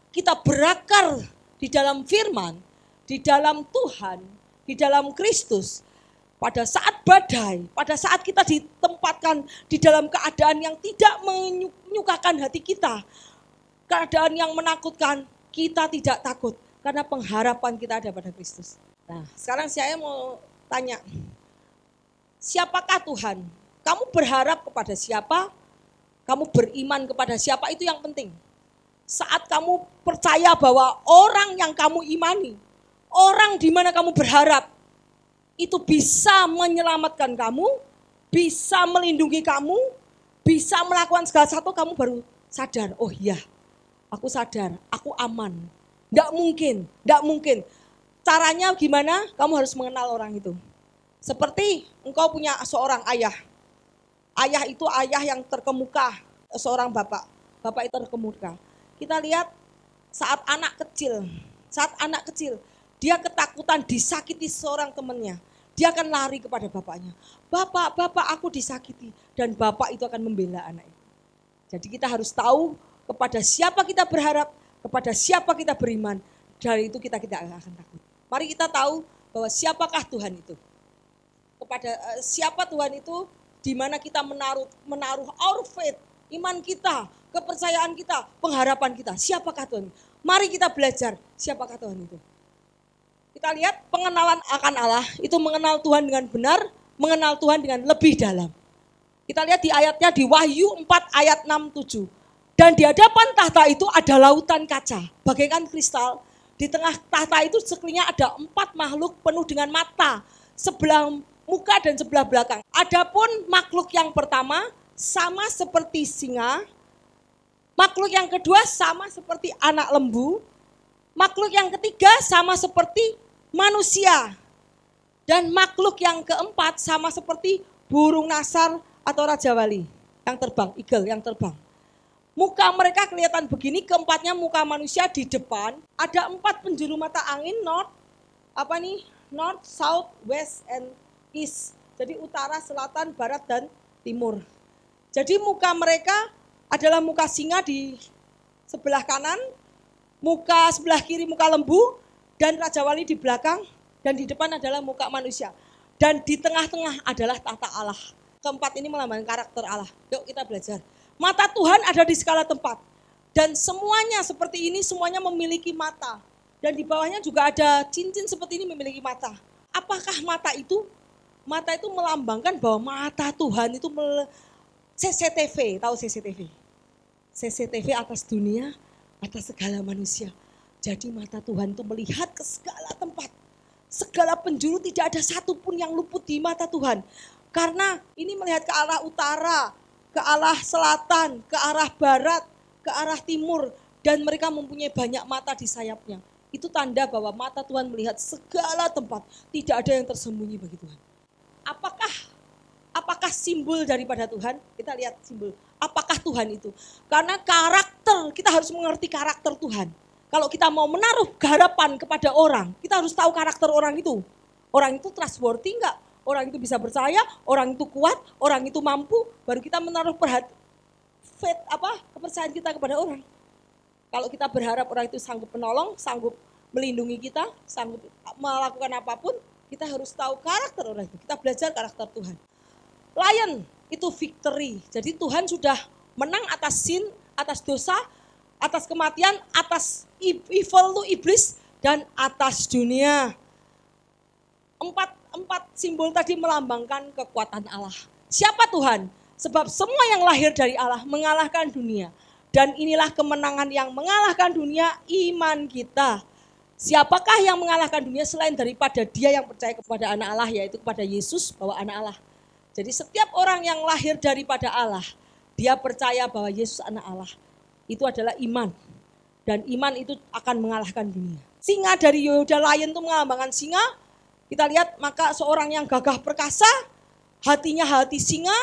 kita berakar di dalam firman, di dalam Tuhan, di dalam Kristus. Pada saat badai, pada saat kita ditempatkan di dalam keadaan yang tidak menyukakan hati kita, keadaan yang menakutkan, kita tidak takut karena pengharapan kita ada pada Kristus. Nah, sekarang saya mau tanya, siapakah Tuhan? Kamu berharap kepada siapa? Kamu beriman kepada siapa? Itu yang penting. Saat kamu percaya bahwa orang yang kamu imani, orang di mana kamu berharap, itu bisa menyelamatkan kamu, bisa melindungi kamu, bisa melakukan segala sesuatu, kamu baru sadar, oh iya, aku sadar, aku aman. Tidak mungkin. Caranya gimana? Kamu harus mengenal orang itu. Seperti engkau punya seorang ayah. Ayah itu ayah yang terkemuka, seorang bapak. Bapak itu terkemuka. Kita lihat saat anak kecil, dia ketakutan disakiti seorang temannya. Dia akan lari kepada bapaknya. Bapak aku disakiti. Dan bapak itu akan membela anak itu. Jadi kita harus tahu kepada siapa kita berharap, kepada siapa kita beriman. Dari itu kita akan takut. Mari kita tahu bahwa siapakah Tuhan itu. Kepada siapa Tuhan itu, di mana kita menaruh our faith, iman kita, kepercayaan kita, pengharapan kita. Siapakah Tuhan? Mari kita belajar siapakah Tuhan itu. Kita lihat pengenalan akan Allah, itu mengenal Tuhan dengan benar, mengenal Tuhan dengan lebih dalam. Kita lihat di ayatnya di Wahyu 4 ayat 6-7. Dan di hadapan tahta itu ada lautan kaca, bagaikan kristal. Di tengah tahta itu sekelilingnya ada 4 makhluk penuh dengan mata, sebelah muka dan sebelah belakang. Adapun makhluk yang pertama sama seperti singa, makhluk yang kedua sama seperti anak lembu, makhluk yang ketiga sama seperti manusia, dan makhluk yang keempat sama seperti burung nasar atau raja wali yang terbang, eagle yang terbang. Muka mereka kelihatan begini, keempatnya muka manusia di depan, ada 4 penjuru mata angin, north, south, west, and east. Jadi utara, selatan, barat, dan timur. Jadi muka mereka adalah muka singa di sebelah kanan, muka sebelah kiri muka lembu, dan raja wali di belakang, dan di depan adalah muka manusia. Dan di tengah-tengah adalah tahta Allah. Keempat ini melambangkan karakter Allah. Yuk kita belajar. Mata Tuhan ada di segala tempat. Dan semuanya seperti ini, semuanya memiliki mata. Dan di bawahnya juga ada cincin seperti ini memiliki mata. Apakah mata itu? Mata itu melambangkan bahwa mata Tuhan itu CCTV, tahu CCTV? CCTV atas dunia, atas segala manusia. Jadi mata Tuhan itu melihat ke segala tempat. Segala penjuru, tidak ada satupun yang luput di mata Tuhan. Karena ini melihat ke arah utara, ke arah selatan, ke arah barat, ke arah timur. Dan mereka mempunyai banyak mata di sayapnya. Itu tanda bahwa mata Tuhan melihat segala tempat. Tidak ada yang tersembunyi bagi Tuhan. Apakah simbol daripada Tuhan? Kita lihat simbol. Apakah Tuhan itu? Karena karakter, kita harus mengerti karakter Tuhan. kalau kita mau menaruh harapan kepada orang, kita harus tahu karakter orang itu. Orang itu trustworthy enggak? Orang itu bisa percaya, orang itu kuat, orang itu mampu, baru kita menaruh kepercayaan kita kepada orang. Kalau kita berharap orang itu sanggup menolong, sanggup melindungi kita, sanggup melakukan apapun, kita harus tahu karakter orang itu. Kita belajar karakter Tuhan. Lion itu victory. Jadi Tuhan sudah menang atas sin, atas dosa, atas kematian, atas evil itu iblis, dan atas dunia. Empat simbol tadi melambangkan kekuatan Allah. Siapa Tuhan? Sebab semua yang lahir dari Allah mengalahkan dunia. Dan inilah kemenangan yang mengalahkan dunia, iman kita. Siapakah yang mengalahkan dunia selain daripada dia yang percaya kepada anak Allah, yaitu kepada Yesus bahwa anak Allah. Jadi setiap orang yang lahir daripada Allah, dia percaya bahwa Yesus anak Allah. Itu adalah iman. Dan iman itu akan mengalahkan dunia. Singa dari Yehuda, lion itu melambangkan singa. Kita lihat maka seorang yang gagah perkasa, hatinya hati singa,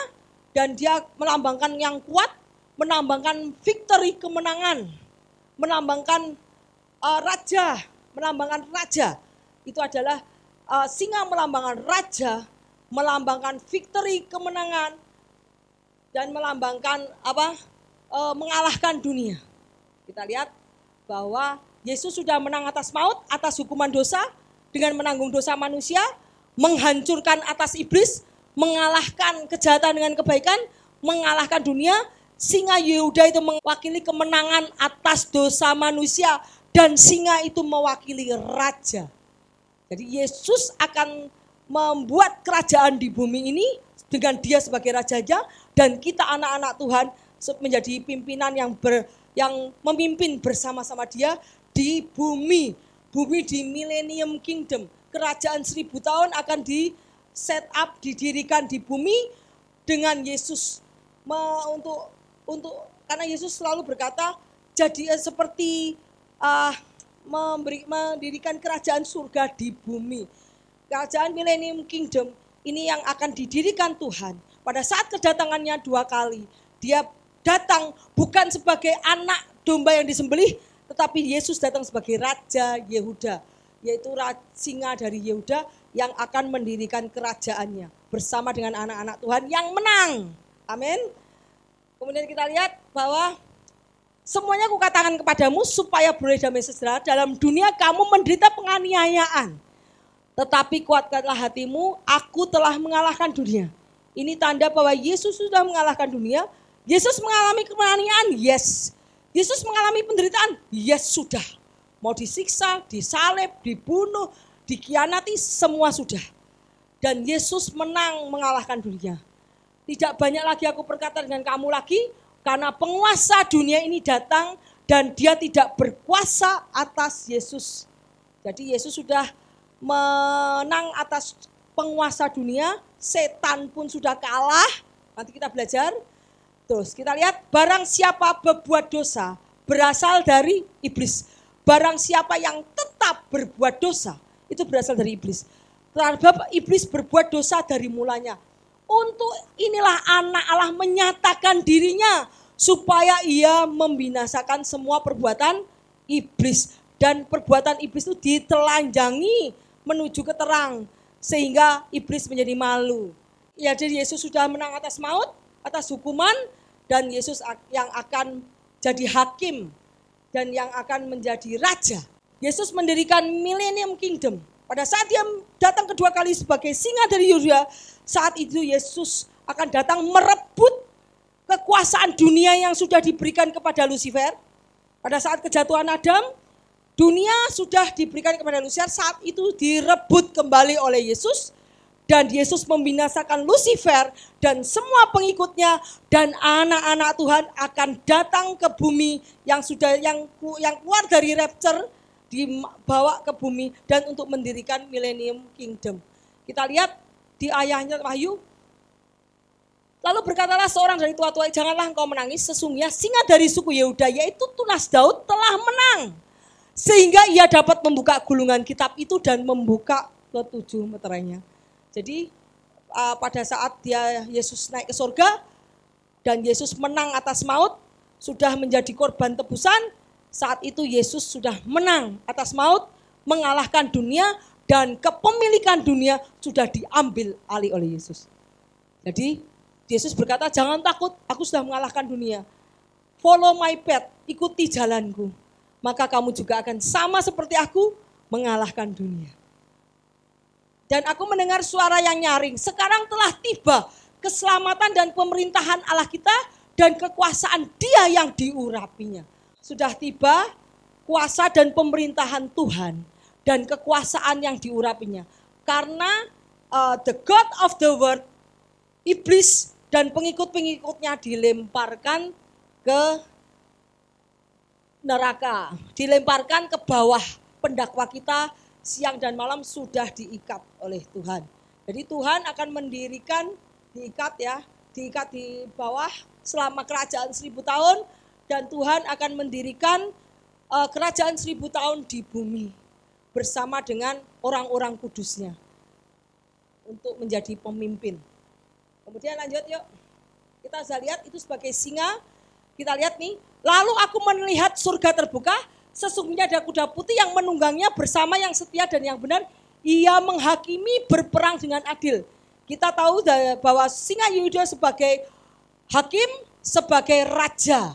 dan dia melambangkan yang kuat, melambangkan victory, kemenangan, melambangkan raja, melambangkan raja. Itu adalah singa melambangkan raja, melambangkan victory, kemenangan, dan melambangkan mengalahkan dunia. Kita lihat bahwa Yesus sudah menang atas maut, atas hukuman dosa, dengan menanggung dosa manusia, menghancurkan atas iblis, mengalahkan kejahatan dengan kebaikan, mengalahkan dunia. Singa Yehuda itu mewakili kemenangan atas dosa manusia, dan singa itu mewakili raja. Jadi Yesus akan membuat kerajaan di bumi ini dengan dia sebagai rajanya, dan kita anak-anak Tuhan menjadi pimpinan yang memimpin bersama-sama dia di bumi. Bumi di Millennium Kingdom, kerajaan 1000 tahun akan di-set up, didirikan di bumi dengan Yesus. Karena Yesus selalu berkata, jadi seperti mendirikan kerajaan surga di bumi. Kerajaan Millennium Kingdom ini yang akan didirikan Tuhan. Pada saat kedatangannya 2 kali, dia datang bukan sebagai anak domba yang disembelih, tetapi Yesus datang sebagai Raja Yehuda, yaitu singa dari Yehuda yang akan mendirikan kerajaannya bersama dengan anak-anak Tuhan yang menang. Amin. Kemudian kita lihat bahwa semuanya kukatakan kepadamu supaya beroleh damai sejahtera. Dalam dunia kamu menderita penganiayaan, tetapi kuatkanlah hatimu, aku telah mengalahkan dunia. Ini tanda bahwa Yesus sudah mengalahkan dunia. Yesus mengalami penganiayaan, yes. Yesus mengalami penderitaan, yes sudah. Mau disiksa, disalib, dibunuh, dikhianati, semua sudah. Dan Yesus menang mengalahkan dunia. Tidak banyak lagi aku berkata dengan kamu lagi, karena penguasa dunia ini datang dan dia tidak berkuasa atas Yesus. Jadi Yesus sudah menang atas penguasa dunia, setan pun sudah kalah. Nanti kita belajar. Terus kita lihat, barang siapa berbuat dosa berasal dari iblis. Barang siapa yang tetap berbuat dosa itu berasal dari iblis. Terhadap iblis berbuat dosa dari mulanya. Untuk inilah anak Allah menyatakan dirinya supaya ia membinasakan semua perbuatan iblis. Dan perbuatan iblis itu ditelanjangi menuju ke terang sehingga iblis menjadi malu. Ya, jadi Yesus sudah menang atas maut, atas hukuman, dan Yesus yang akan jadi hakim dan yang akan menjadi raja. Yesus mendirikan Millennium Kingdom. Pada saat dia datang kedua kali sebagai singa dari Yehuda, saat itu Yesus akan datang merebut kekuasaan dunia yang sudah diberikan kepada Lucifer. Pada saat kejatuhan Adam, dunia sudah diberikan kepada Lucifer, saat itu direbut kembali oleh Yesus. Dan Yesus membinasakan Lucifer dan semua pengikutnya, dan anak-anak Tuhan akan datang ke bumi yang keluar dari rapture, dibawa ke bumi dan untuk mendirikan Millennium Kingdom. Kita lihat di ayahnya Wahyu. Lalu berkatalah seorang dari tua-tua, janganlah engkau menangis, sesungguhnya singa dari suku Yehuda yaitu tunas Daud telah menang, sehingga ia dapat membuka gulungan kitab itu dan membuka ke-7 meterainya. Jadi pada saat Yesus naik ke surga dan Yesus menang atas maut, sudah menjadi korban tebusan, Saat itu Yesus sudah menang atas maut, mengalahkan dunia, dan kepemilikan dunia sudah diambil alih oleh Yesus. Jadi Yesus berkata, jangan takut, aku sudah mengalahkan dunia. Follow my path, ikuti jalanku. Maka kamu juga akan sama seperti aku mengalahkan dunia. Dan aku mendengar suara yang nyaring, sekarang telah tiba keselamatan dan pemerintahan Allah kita dan kekuasaan Dia yang diurapinya. Sudah tiba kuasa dan pemerintahan Tuhan dan kekuasaan yang diurapinya. Karena the God of the world, iblis dan pengikut-pengikutnya dilemparkan ke neraka, dilemparkan ke bawah. Pendakwa kita siang dan malam sudah diikat oleh Tuhan. Jadi Tuhan akan mendirikan, diikat di bawah selama kerajaan 1000 tahun, dan Tuhan akan mendirikan kerajaan 1000 tahun di bumi bersama dengan orang-orang kudusnya untuk menjadi pemimpin. Kemudian lanjut yuk, kita bisa lihat itu sebagai singa. Kita lihat nih, lalu aku melihat surga terbuka, sesungguhnya ada kuda putih yang menunggangnya bersama yang setia dan yang benar. Ia menghakimi berperang dengan adil. Kita tahu bahwa singa Yehuda sebagai hakim, sebagai raja.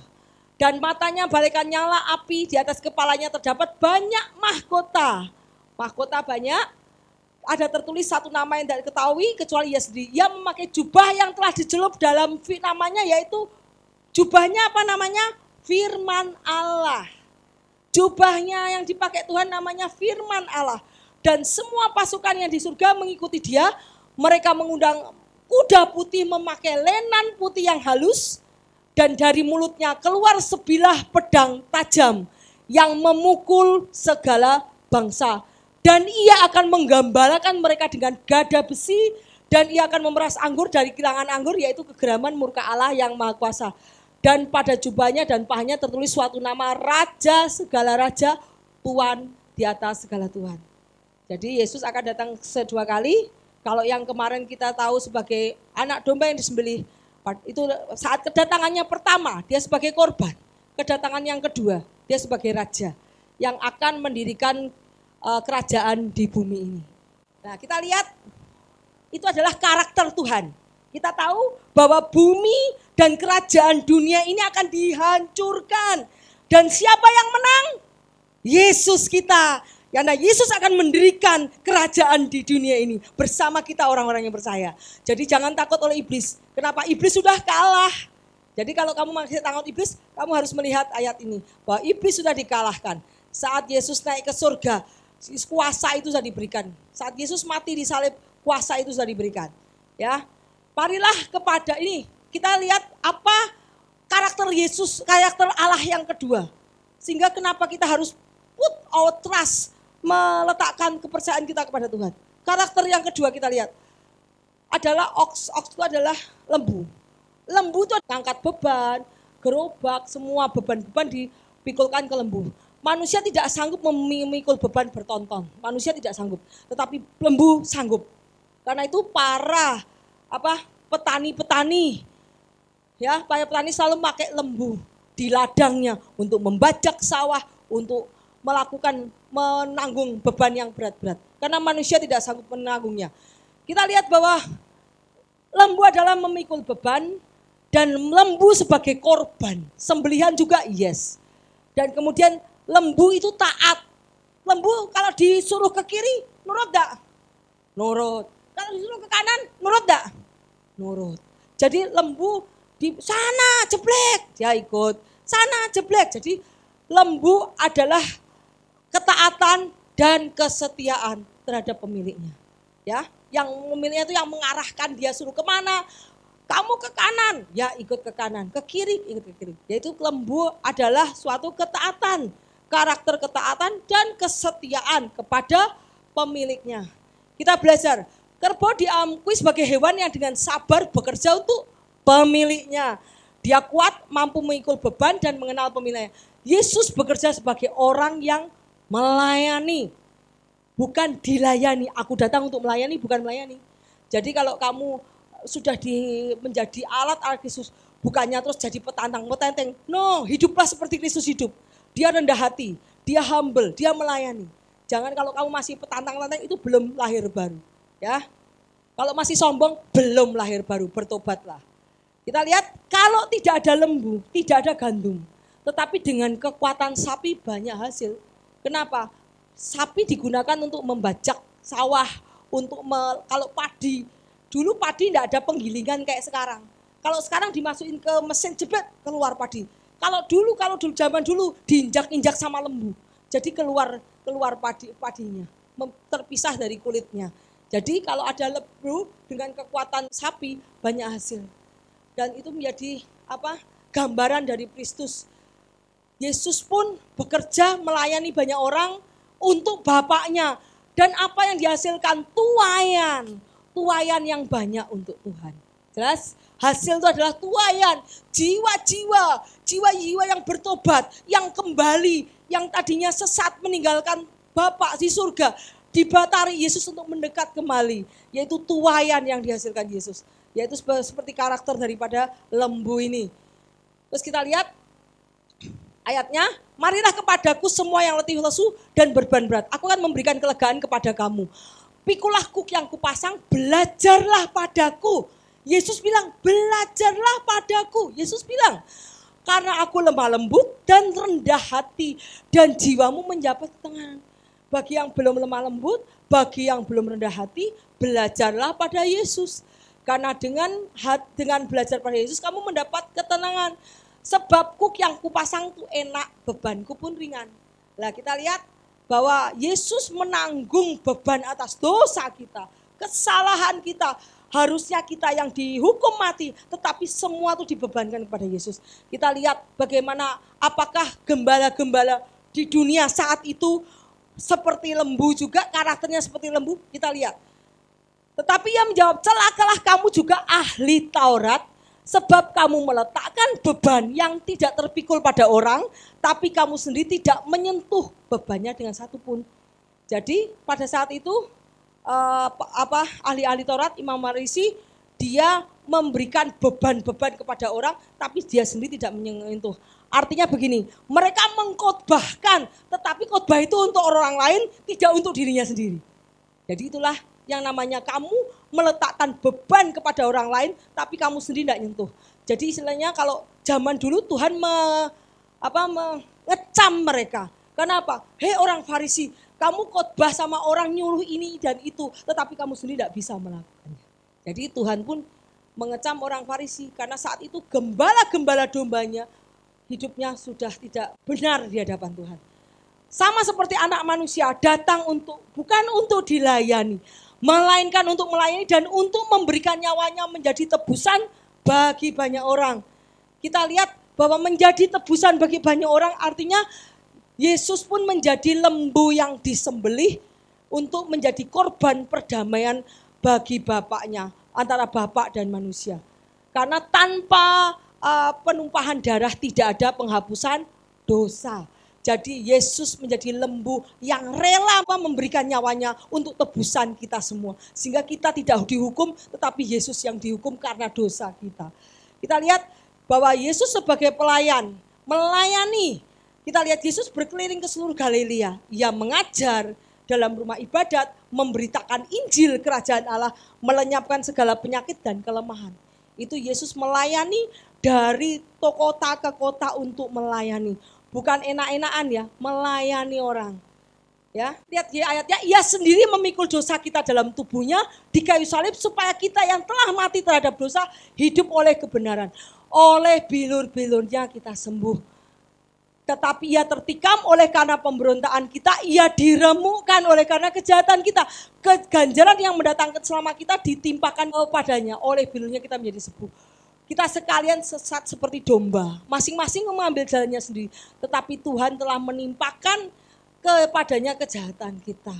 Dan matanya bagaikan nyala api, di atas kepalanya terdapat banyak mahkota. Mahkota banyak, ada tertulis satu nama yang tidak diketahui kecuali ia sendiri. Ia memakai jubah yang telah dicelup dalam namanya, yaitu jubahnya apa namanya? Firman Allah. Jubahnya yang dipakai Tuhan namanya firman Allah. Dan semua pasukan yang di surga mengikuti dia. Mereka mengundang kuda putih memakai lenan putih yang halus. Dan dari mulutnya keluar sebilah pedang tajam yang memukul segala bangsa. Dan ia akan menggambalakan mereka dengan gada besi. Dan ia akan memeras anggur dari kilangan anggur, yaitu kegeraman murka Allah yang maha kuasa. Dan pada jubahnya dan pahanya tertulis suatu nama, Raja segala raja, Tuhan di atas segala Tuhan. Jadi Yesus akan datang kedua kali. Kalau yang kemarin kita tahu sebagai anak domba yang disembelih, itu saat kedatangannya pertama dia sebagai korban. Kedatangan yang kedua dia sebagai raja yang akan mendirikan kerajaan di bumi ini. Nah, kita lihat itu adalah karakter Tuhan. Kita tahu bahwa bumi dan kerajaan dunia ini akan dihancurkan. Dan siapa yang menang? Yesus kita. Karena Yesus akan mendirikan kerajaan di dunia ini bersama kita orang-orang yang percaya. Jadi jangan takut oleh iblis. Kenapa? Iblis sudah kalah. Jadi kalau kamu masih takut iblis, kamu harus melihat ayat ini. Bahwa iblis sudah dikalahkan. Saat Yesus naik ke surga, kuasa itu sudah diberikan. Saat Yesus mati di salib, kuasa itu sudah diberikan. Ya, marilah kepada ini. Kita lihat apa karakter Yesus, karakter Allah yang kedua. Sehingga kenapa kita harus put our trust, meletakkan kepercayaan kita kepada Tuhan. Karakter yang kedua kita lihat adalah ox. Ox itu adalah lembu. Lembu itu angkat beban, gerobak, semua beban-beban dipikulkan ke lembu. Manusia tidak sanggup memikul beban bertonton. Manusia tidak sanggup, tetapi lembu sanggup. Karena itu para petani-petani, ya, para petani selalu pakai lembu di ladangnya untuk membajak sawah, untuk menanggung beban yang berat-berat. Karena manusia tidak sanggup menanggungnya. Kita lihat bahwa lembu adalah memikul beban dan lembu sebagai korban. Sembelihan juga yes. Dan kemudian lembu itu taat. Lembu kalau disuruh ke kiri, nurut enggak? Nurut. Kalau disuruh ke kanan, nurut enggak? Nurut. Jadi lembu di sana jeblek, dia ikut. Sana jeblek. Jadi lembu adalah ketaatan dan kesetiaan terhadap pemiliknya. Ya, yang pemiliknya itu yang mengarahkan dia suruh kemana. Kamu ke kanan, ya ikut ke kanan. Ke kiri, ikut ke kiri. Yaitu lembu adalah suatu ketaatan. Karakter ketaatan dan kesetiaan kepada pemiliknya. Kita belajar, kerbau diakui sebagai hewan yang dengan sabar bekerja untuk pemiliknya. Dia kuat, mampu memikul beban dan mengenal pemiliknya. Yesus bekerja sebagai orang yang melayani, bukan dilayani. Aku datang untuk melayani, bukan melayani. Jadi kalau kamu sudah menjadi alat Kristus, bukannya terus jadi petantang-petenteng. No, hiduplah seperti Kristus hidup. dia rendah hati, dia humble, dia melayani. Jangan kalau kamu masih petantang-tantang itu belum lahir baru. Ya, kalau masih sombong belum lahir baru, bertobatlah. Kita lihat kalau tidak ada lembu, tidak ada gandum. Tetapi dengan kekuatan sapi banyak hasil. Kenapa? Sapi digunakan untuk membajak sawah, kalau padi. Dulu padi tidak ada penggilingan kayak sekarang. Kalau sekarang dimasukin ke mesin jebret, keluar padi. Kalau dulu zaman dulu diinjak-injak sama lembu. Jadi keluar padinya, terpisah dari kulitnya. Jadi kalau ada lembu dengan kekuatan sapi banyak hasil. Dan itu menjadi gambaran dari Kristus. Yesus pun bekerja melayani banyak orang untuk Bapaknya. Dan apa yang dihasilkan? Tuayan yang banyak untuk Tuhan. Jelas? Hasil itu adalah tuayan, jiwa-jiwa yang bertobat, yang kembali, yang tadinya sesat meninggalkan Bapa di surga, dibatari Yesus untuk mendekat kembali, yaitu tuayan yang dihasilkan Yesus, yaitu seperti karakter daripada lembu ini. Terus kita lihat ayatnya, marilah kepadaku semua yang letih lesu dan beban berat, aku akan memberikan kelegaan kepada kamu. Pikulah kuk yang kupasang, belajarlah padaku. Yesus bilang, belajarlah padaku. Yesus bilang, karena aku lemah lembut dan rendah hati, dan jiwamu mendapat ketenangan. Bagi yang belum lemah lembut, bagi yang belum rendah hati, belajarlah pada Yesus. Karena dengan belajar pada Yesus, kamu mendapat ketenangan. Sebab kuk yang kupasang itu enak, bebanku pun ringan. Nah, kita lihat bahwa Yesus menanggung beban atas dosa kita, kesalahan kita. Harusnya kita yang dihukum mati, tetapi semua itu dibebankan kepada Yesus. Kita lihat bagaimana, apakah gembala-gembala di dunia saat itu seperti lembu juga, karakternya seperti lembu, kita lihat. Tetapi ia menjawab, celakalah kamu juga ahli Taurat, sebab kamu meletakkan beban yang tidak terpikul pada orang, tapi kamu sendiri tidak menyentuh bebannya dengan satu pun. Jadi pada saat itu, ahli-ahli Taurat, Imam Farisi, dia memberikan beban-beban kepada orang, tapi dia sendiri tidak menyentuh. Artinya begini, mereka mengkhotbahkan, tetapi khotbah itu untuk orang lain, tidak untuk dirinya sendiri. Jadi itulah yang namanya kamu meletakkan beban kepada orang lain, tapi kamu sendiri tidak nyentuh. Jadi istilahnya kalau zaman dulu Tuhan mengecam mereka. Kenapa? Hei orang Farisi, kamu khotbah sama orang nyuruh ini dan itu, tetapi kamu sendiri tidak bisa melakukannya. Jadi Tuhan pun mengecam orang Farisi, karena saat itu gembala-gembala dombanya hidupnya sudah tidak benar di hadapan Tuhan. Sama seperti anak manusia datang bukan untuk dilayani, melainkan untuk melayani dan untuk memberikan nyawanya menjadi tebusan bagi banyak orang. Kita lihat bahwa menjadi tebusan bagi banyak orang artinya Yesus pun menjadi lembu yang disembelih untuk menjadi korban perdamaian bagi Bapaknya, antara Bapak dan manusia. Karena tanpa penumpahan darah tidak ada penghapusan dosa. Jadi Yesus menjadi lembu yang rela memberikan nyawanya untuk tebusan kita semua. Sehingga kita tidak dihukum, tetapi Yesus yang dihukum karena dosa kita. Kita lihat bahwa Yesus sebagai pelayan, melayani. Kita lihat Yesus berkeliling ke seluruh Galilea. Ia mengajar dalam rumah ibadat, memberitakan Injil kerajaan Allah, melenyapkan segala penyakit dan kelemahan. Itu Yesus melayani dari kota ke kota untuk melayani. Bukan enak-enakan ya, melayani orang. Ya, lihat di ayatnya, ia sendiri memikul dosa kita dalam tubuhnya di kayu salib supaya kita yang telah mati terhadap dosa hidup oleh kebenaran. Oleh bilur-bilurnya kita sembuh. Tetapi ia tertikam oleh karena pemberontakan kita, ia diremukkan oleh karena kejahatan kita. Ganjaran yang mendatangkan selama kita ditimpakan padanya, oleh bilurnya kita menjadi sembuh. Kita sekalian sesat seperti domba, masing-masing mengambil jalannya sendiri. Tetapi Tuhan telah menimpakan kepadanya kejahatan kita.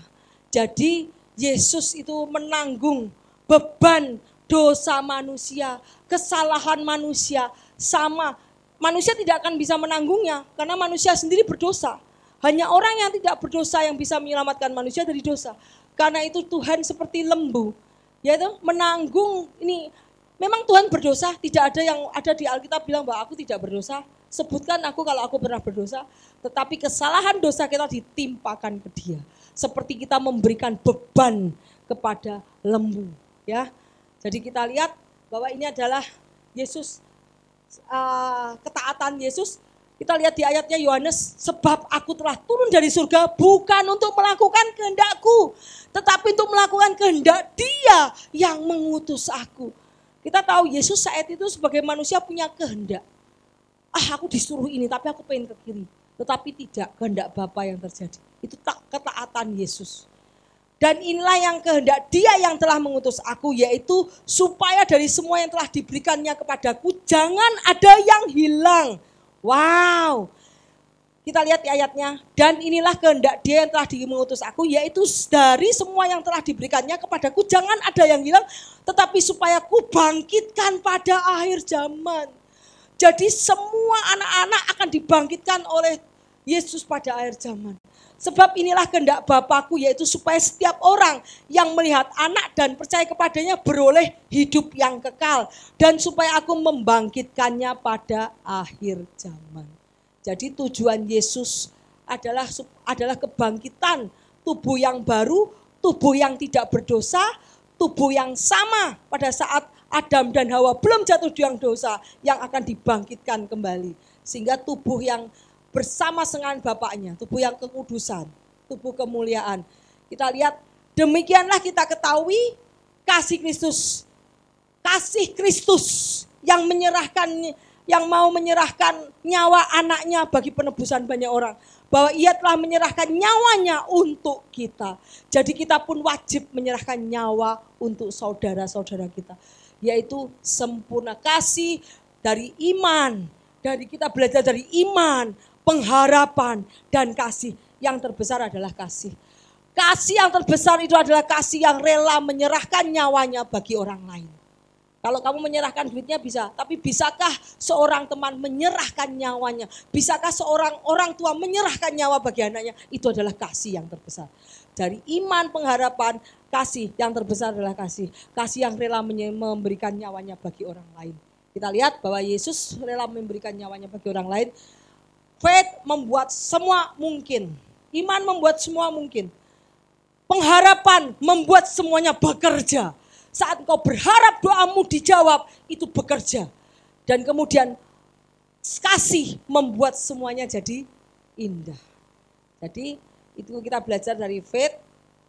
Jadi Yesus itu menanggung beban dosa manusia, kesalahan manusia, sama. Manusia tidak akan bisa menanggungnya karena manusia sendiri berdosa. Hanya orang yang tidak berdosa yang bisa menyelamatkan manusia dari dosa. Karena itu Tuhan seperti lembu, yaitu menanggung ini. Memang Tuhan berdosa, tidak ada yang ada di Alkitab bilang bahwa aku tidak berdosa. sebutkan aku kalau aku pernah berdosa, tetapi kesalahan dosa kita ditimpakan ke dia. Seperti kita memberikan beban kepada lembu, ya. Jadi kita lihat bahwa ini adalah Yesus, ketaatan Yesus. Kita lihat di ayatnya Yohanes, sebab aku telah turun dari surga bukan untuk melakukan kehendakku, tetapi untuk melakukan kehendak Dia yang mengutus aku. Kita tahu Yesus saat itu sebagai manusia punya kehendak. Aku disuruh ini tapi aku pengen ke kiri. Tetapi tidak kehendak Bapa yang terjadi. Itu ketaatan Yesus. Dan inilah yang kehendak Dia yang telah mengutus aku, yaitu supaya dari semua yang telah diberikannya kepadaku jangan ada yang hilang. Wow. Kita lihat di ayatnya, dan inilah kehendak Dia yang telah mengutus aku, yaitu dari semua yang telah diberikannya kepadaku jangan ada yang hilang, tetapi supaya ku bangkitkan pada akhir zaman. Jadi semua anak-anak akan dibangkitkan oleh Yesus pada akhir zaman. Sebab inilah kehendak Bapakku, yaitu supaya setiap orang yang melihat anak dan percaya kepadanya beroleh hidup yang kekal. Dan supaya aku membangkitkannya pada akhir zaman. Jadi tujuan Yesus adalah kebangkitan tubuh yang baru, tubuh yang tidak berdosa, tubuh yang sama pada saat Adam dan Hawa belum jatuh di dalam dosa yang akan dibangkitkan kembali. Sehingga tubuh yang bersama dengan Bapaknya, tubuh yang kekudusan, tubuh kemuliaan. Kita lihat, demikianlah kita ketahui kasih Kristus yang mau menyerahkan nyawa anaknya bagi penebusan banyak orang. Bahwa Ia telah menyerahkan nyawanya untuk kita. Jadi kita pun wajib menyerahkan nyawa untuk saudara-saudara kita. Yaitu sempurna kasih dari iman. Dari kita belajar dari iman, pengharapan, dan kasih. Yang terbesar adalah kasih. Kasih yang terbesar itu adalah kasih yang rela menyerahkan nyawanya bagi orang lain. Kalau kamu menyerahkan duitnya bisa, tapi bisakah seorang teman menyerahkan nyawanya? Bisakah seorang orang tua menyerahkan nyawa bagi anaknya? Itu adalah kasih yang terbesar. Dari iman, pengharapan, kasih yang terbesar adalah kasih. Kasih yang rela memberikan nyawanya bagi orang lain. Kita lihat bahwa Yesus rela memberikan nyawanya bagi orang lain. Faith membuat semua mungkin. Iman membuat semua mungkin. Pengharapan membuat semuanya bekerja. Saat engkau berharap doamu dijawab, itu bekerja. Dan kemudian kasih membuat semuanya jadi indah. Jadi itu kita belajar dari faith,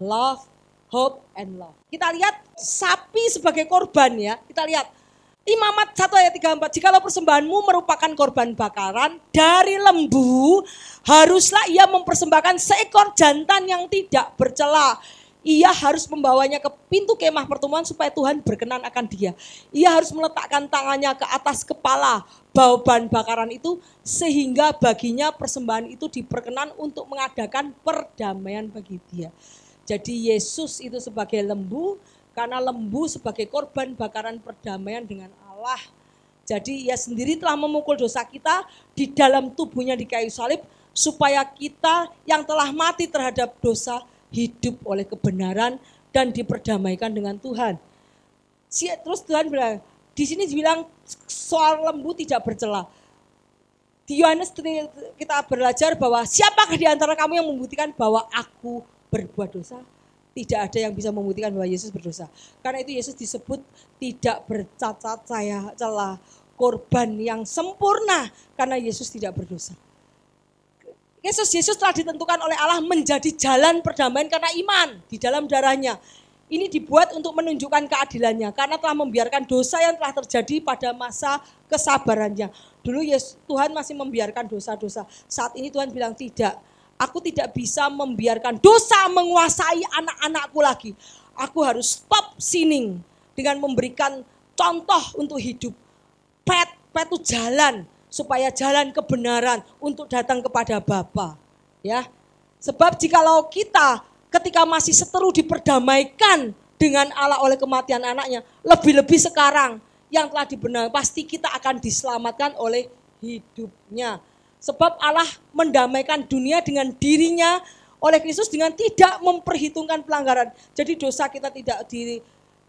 love, hope, and love. Kita lihat sapi sebagai korban ya. Kita lihat Imamat 1 ayat 34. Jikalau persembahanmu merupakan korban bakaran dari lembu, haruslah ia mempersembahkan seekor jantan yang tidak bercela. Ia harus membawanya ke pintu kemah pertemuan supaya Tuhan berkenan akan dia. Ia harus meletakkan tangannya ke atas kepala beban bakaran itu sehingga baginya persembahan itu diperkenan untuk mengadakan perdamaian bagi dia. Jadi Yesus itu sebagai lembu, karena lembu sebagai korban bakaran perdamaian dengan Allah. Jadi Ia sendiri telah memukul dosa kita di dalam tubuhnya di kayu salib supaya kita yang telah mati terhadap dosa hidup oleh kebenaran dan diperdamaikan dengan Tuhan. Terus Tuhan bilang, di sini dibilang soal lembu tidak bercela. Di Yohanes kita belajar bahwa siapakah di antara kamu yang membuktikan bahwa aku berbuat dosa? Tidak ada yang bisa membuktikan bahwa Yesus berdosa. Karena itu Yesus disebut tidak bercacat celah, korban yang sempurna karena Yesus tidak berdosa. Yesus telah ditentukan oleh Allah menjadi jalan perdamaian karena iman di dalam darahnya. Ini dibuat untuk menunjukkan keadilannya karena telah membiarkan dosa yang telah terjadi pada masa kesabarannya. Dulu Tuhan masih membiarkan dosa-dosa. Saat ini Tuhan bilang tidak. Aku tidak bisa membiarkan dosa menguasai anak-anakku lagi. Aku harus stop sinning dengan memberikan contoh untuk hidup. Pet itu jalan. Supaya jalan kebenaran untuk datang kepada Bapa, ya. Sebab jikalau kita ketika masih seteru diperdamaikan dengan Allah oleh kematian anaknya, lebih-lebih sekarang yang telah dibenarkan, pasti kita akan diselamatkan oleh hidupnya. Sebab Allah mendamaikan dunia dengan dirinya oleh Kristus dengan tidak memperhitungkan pelanggaran. Jadi dosa kita tidak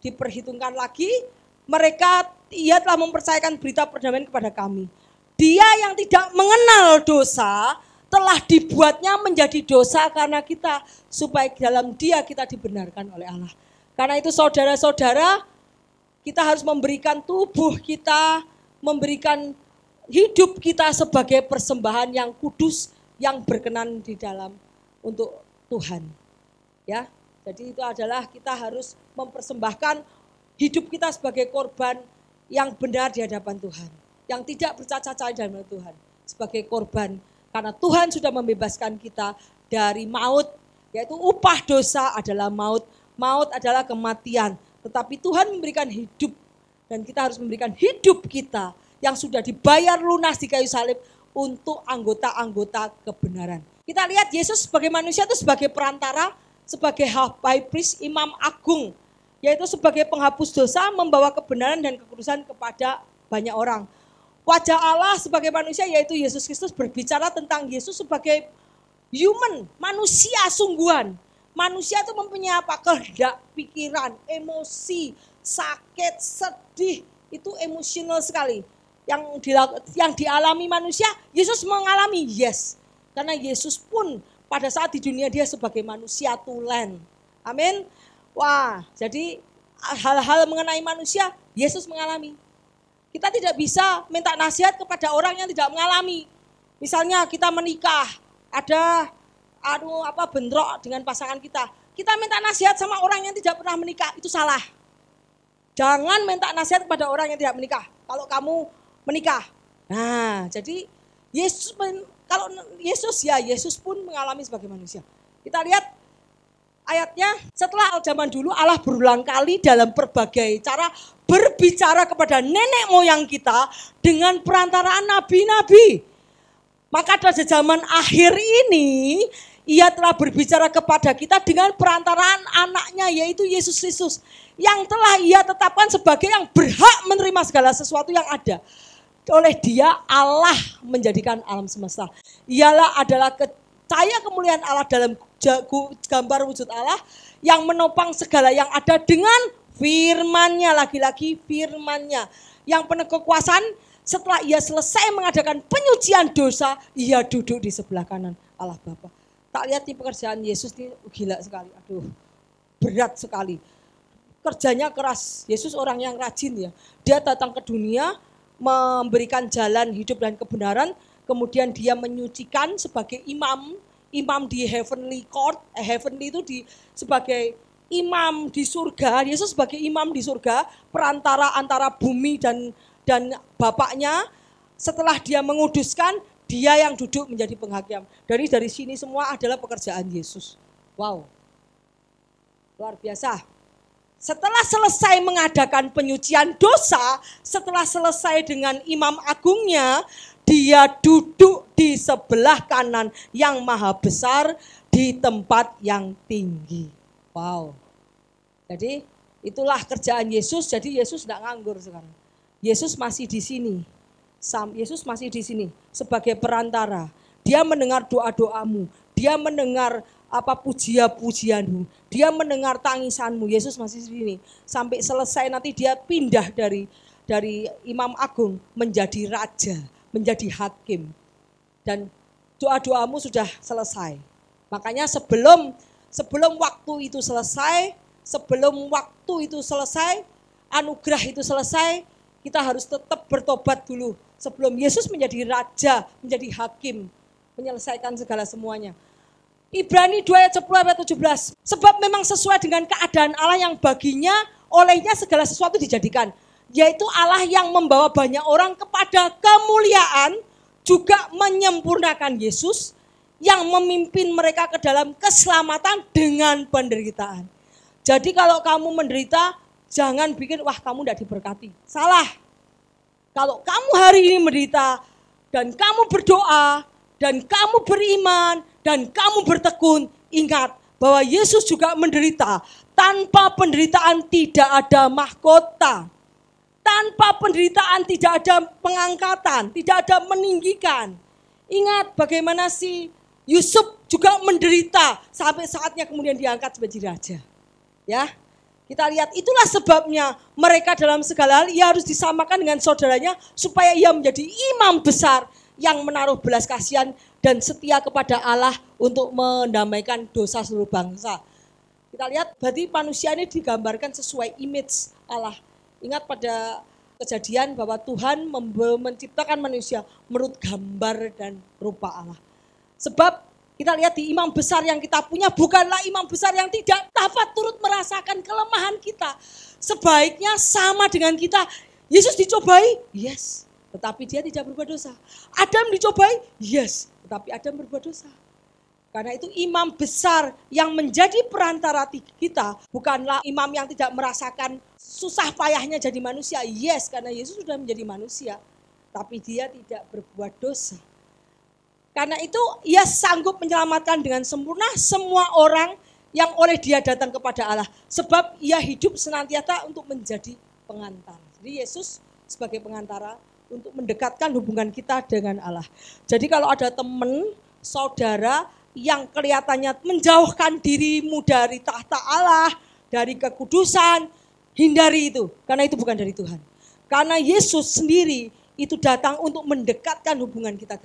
diperhitungkan lagi. Ia telah mempercayakan berita perdamaian kepada kami. Dia yang tidak mengenal dosa telah dibuatnya menjadi dosa karena kita, supaya dalam Dia kita dibenarkan oleh Allah. Karena itu saudara-saudara, kita harus memberikan tubuh kita, memberikan hidup kita sebagai persembahan yang kudus, yang berkenan di dalam untuk Tuhan. Ya, jadi itu adalah kita harus mempersembahkan hidup kita sebagai korban yang benar di hadapan Tuhan, yang tidak bercacat-cacat di hadapan Tuhan, sebagai korban karena Tuhan sudah membebaskan kita dari maut, yaitu upah dosa adalah maut, maut adalah kematian, tetapi Tuhan memberikan hidup dan kita harus memberikan hidup kita yang sudah dibayar lunas di kayu salib untuk anggota-anggota kebenaran. Kita lihat Yesus sebagai manusia itu sebagai perantara, sebagai high priest, imam agung, yaitu sebagai penghapus dosa, membawa kebenaran dan kekudusan kepada banyak orang. Wajah Allah sebagai manusia yaitu Yesus Kristus, berbicara tentang Yesus sebagai human, manusia sungguhan. Manusia itu mempunyai apa? Kehendak, pikiran, emosi, sakit, sedih, itu emosional sekali. Yang dialami manusia, Yesus mengalami, yes. Karena Yesus pun pada saat di dunia dia sebagai manusia tulen. Amin. Wah, jadi hal-hal mengenai manusia, Yesus mengalami. Kita tidak bisa minta nasihat kepada orang yang tidak mengalami. Misalnya kita menikah, ada bentrok dengan pasangan kita. Kita minta nasihat sama orang yang tidak pernah menikah, itu salah. Jangan minta nasihat kepada orang yang tidak menikah. Kalau kamu menikah. Nah, jadi Yesus pun mengalami sebagai manusia. Kita lihat ayatnya, setelah zaman dulu Allah berulang kali dalam berbagai cara berbicara kepada nenek moyang kita dengan perantaraan nabi-nabi. Maka pada zaman akhir ini Ia telah berbicara kepada kita dengan perantaraan anaknya yaitu Yesus Kristus. Yang telah Ia tetapkan sebagai yang berhak menerima segala sesuatu yang ada. Oleh Dia Allah menjadikan alam semesta. Ialah adalah cahaya kemuliaan Allah dalam gambar wujud Allah yang menopang segala yang ada dengan firman-Nya, lagi-lagi firman-Nya. Yang penuh kekuasaan, setelah Ia selesai mengadakan penyucian dosa, Ia duduk di sebelah kanan Allah Bapa. Tak lihat nih pekerjaan Yesus ini gila sekali. Aduh, berat sekali. Kerjanya keras. Yesus orang yang rajin ya. Dia datang ke dunia memberikan jalan hidup dan kebenaran, kemudian Dia menyucikan sebagai imam di heavenly court, heavenly itu sebagai imam di surga. Yesus sebagai imam di surga, perantara antara bumi dan Bapaknya. Setelah Dia menguduskan, Dia yang duduk menjadi penghakim. Dari sini semua adalah pekerjaan Yesus. Wow, luar biasa. Setelah selesai mengadakan penyucian dosa, setelah selesai dengan imam agungnya, Dia duduk di sebelah kanan yang maha besar di tempat yang tinggi. Wow. Jadi itulah kerjaan Yesus. Jadi Yesus tidak nganggur sekarang. Yesus masih di sini. Yesus masih di sini sebagai perantara. Dia mendengar doa-doamu. Dia mendengar pujian-pujianmu. Dia mendengar tangisanmu. Yesus masih di sini. Sampai selesai nanti Dia pindah dari imam agung menjadi raja, menjadi hakim. Dan doa-doamu sudah selesai. Makanya sebelum waktu itu selesai, anugerah itu selesai, kita harus tetap bertobat dulu. Sebelum Yesus menjadi raja, menjadi hakim, menyelesaikan segala semuanya. Ibrani 2 ayat 10 ayat 17. Sebab memang sesuai dengan keadaan Allah yang baginya, olehnya segala sesuatu dijadikan. Yaitu Allah yang membawa banyak orang kepada kemuliaan, juga menyempurnakan Yesus yang memimpin mereka ke dalam keselamatan dengan penderitaan. Jadi kalau kamu menderita, jangan bikin, wah kamu tidak diberkati. Salah. Kalau kamu hari ini menderita, dan kamu berdoa, dan kamu beriman, dan kamu bertekun, ingat bahwa Yesus juga menderita. Tanpa penderitaan tidak ada mahkota. Tanpa penderitaan tidak ada pengangkatan, tidak ada meninggikan. Ingat bagaimana si Yusuf juga menderita sampai saatnya kemudian diangkat sebagai raja. Ya, Kita lihat itulah sebabnya mereka dalam segala hal ia harus disamakan dengan saudaranya supaya ia menjadi imam besar yang menaruh belas kasihan dan setia kepada Allah untuk mendamaikan dosa seluruh bangsa. Kita lihat berarti manusia ini digambarkan sesuai image Allah. Ingat pada kejadian bahwa Tuhan menciptakan manusia menurut gambar dan rupa Allah. Sebab kita lihat di imam besar yang kita punya bukanlah imam besar yang tidak dapat turut merasakan kelemahan kita. Sebaiknya sama dengan kita. Yesus dicobai, yes, tetapi dia tidak berbuat dosa. Adam dicobai, yes, tetapi Adam berbuat dosa. Karena itu imam besar yang menjadi perantara kita bukanlah imam yang tidak merasakan susah payahnya jadi manusia. Yes, karena Yesus sudah menjadi manusia, tapi dia tidak berbuat dosa. Karena itu ia sanggup menyelamatkan dengan sempurna semua orang yang oleh dia datang kepada Allah. Sebab ia hidup senantiasa untuk menjadi pengantara. Jadi Yesus sebagai pengantara untuk mendekatkan hubungan kita dengan Allah. Jadi kalau ada teman, saudara yang kelihatannya menjauhkan dirimu dari tahta Allah, dari kekudusan, hindari itu. Karena itu bukan dari Tuhan. Karena Yesus sendiri itu datang untuk mendekatkan hubungan kita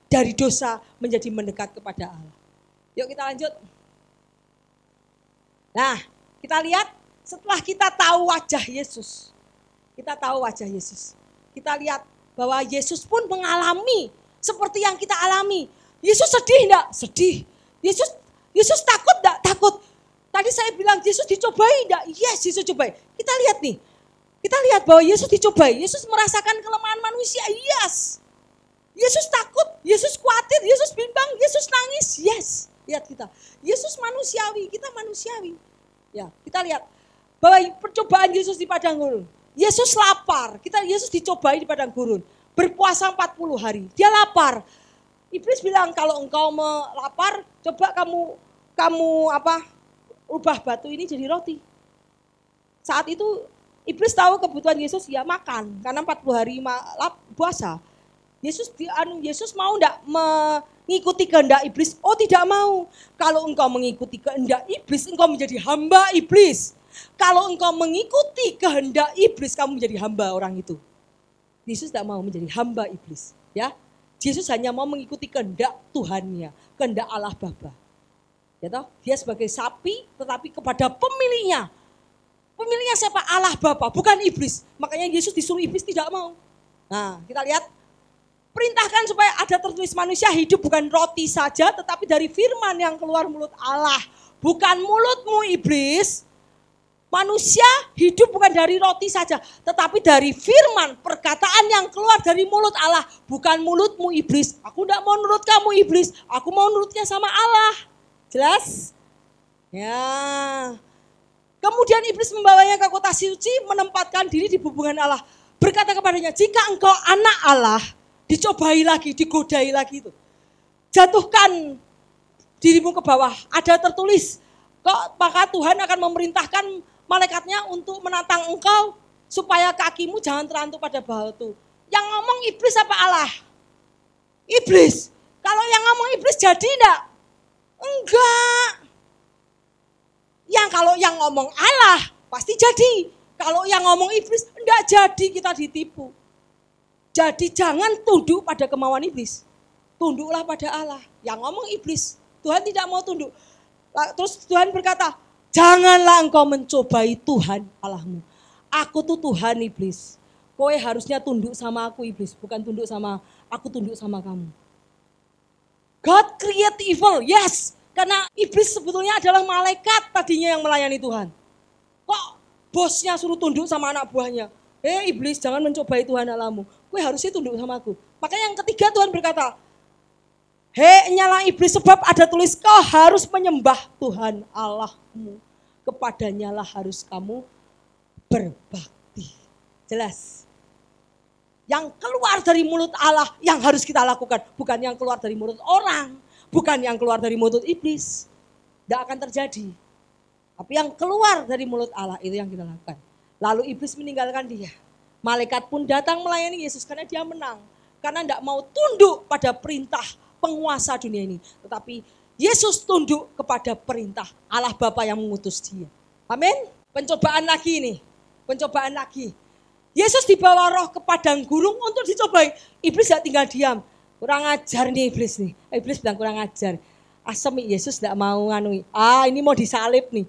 dari dosa menjadi mendekat kepada Allah. Yuk kita lanjut. Nah, kita lihat setelah kita tahu wajah Yesus. Kita tahu wajah Yesus. Kita lihat bahwa Yesus pun mengalami seperti yang kita alami. Yesus sedih enggak? Sedih. Yesus takut enggak? Takut. Tadi saya bilang Yesus dicobai enggak? Yes, Yesus cobai. Kita lihat nih. Kita lihat bahwa Yesus dicobai. Yesus merasakan kelemahan manusia. Yes. Yesus takut, Yesus khawatir, Yesus bimbang, Yesus nangis. Yes, lihat kita. Yesus manusiawi, kita manusiawi. Ya, kita lihat bahwa percobaan Yesus di padang gurun. Yesus lapar, Yesus dicobai di padang gurun. Berpuasa 40 hari, dia lapar. Iblis bilang kalau engkau lapar, coba kamu ubah batu ini jadi roti. Saat itu iblis tahu kebutuhan Yesus, ya makan karena 40 hari puasa. Yesus mau enggak mengikuti kehendak iblis? Oh tidak mau. Kalau engkau mengikuti kehendak iblis, engkau menjadi hamba iblis. Kalau engkau mengikuti kehendak iblis, kamu menjadi hamba orang itu. Yesus tidak mau menjadi hamba iblis. Ya, Yesus hanya mau mengikuti kehendak Tuhannya, kehendak Allah Bapa. Ya toh? Dia sebagai sapi, tetapi kepada pemiliknya. Pemiliknya siapa? Allah Bapa, bukan iblis. Makanya Yesus disuruh iblis tidak mau. Nah, kita lihat. Perintahkan supaya ada tertulis manusia hidup bukan roti saja tetapi dari firman yang keluar mulut Allah. Bukan mulutmu iblis. Manusia hidup bukan dari roti saja tetapi dari firman perkataan yang keluar dari mulut Allah. Bukan mulutmu iblis. Aku tidak mau nurut kamu iblis. Aku mau nurutnya sama Allah. Jelas? Ya. Kemudian iblis membawanya ke kota suci menempatkan diri di hubungan Allah. Berkata kepadanya, jika engkau anak Allah, dicobai lagi, digodai lagi itu. Jatuhkan dirimu ke bawah. Ada tertulis, maka Tuhan akan memerintahkan malaikatnya untuk menantang engkau supaya kakimu jangan terantuk pada batu. Yang ngomong iblis apa Allah? Iblis. Kalau yang ngomong iblis jadi enggak? Enggak. Kalau yang ngomong Allah pasti jadi. Kalau yang ngomong iblis enggak jadi, kita ditipu. Jadi jangan tunduk pada kemauan iblis. Tunduklah pada Allah. Yang ngomong iblis. Tuhan tidak mau tunduk. Terus Tuhan berkata, janganlah engkau mencobai Tuhan Allahmu. Aku tuh Tuhan iblis. Kowe harusnya tunduk sama aku iblis. Bukan tunduk sama aku, tunduk sama kamu. God create evil. Yes. Karena iblis sebetulnya adalah malaikat tadinya yang melayani Tuhan. Kok bosnya suruh tunduk sama anak buahnya? Iblis, jangan mencobai Tuhan Allahmu. Kowe harusnya tunduk sama aku. Makanya yang ketiga Tuhan berkata, nyala iblis sebab ada tulis kau harus menyembah Tuhan Allahmu. Kepadanya lah harus kamu berbakti. Jelas. Yang keluar dari mulut Allah yang harus kita lakukan. Bukan yang keluar dari mulut orang. Bukan yang keluar dari mulut iblis. Tidak akan terjadi. Tapi yang keluar dari mulut Allah itu yang kita lakukan. Lalu iblis meninggalkan dia. Malaikat pun datang melayani Yesus karena dia menang. Karena tidak mau tunduk pada perintah penguasa dunia ini. Tetapi Yesus tunduk kepada perintah Allah Bapa yang mengutus dia. Amin. Pencobaan lagi nih, pencobaan lagi. Yesus dibawa roh ke padang gurun untuk dicobai. Iblis gak tinggal diam. Kurang ajar nih iblis nih. Iblis bilang kurang ajar. Asem Yesus gak mau nganui. Ini mau disalib nih.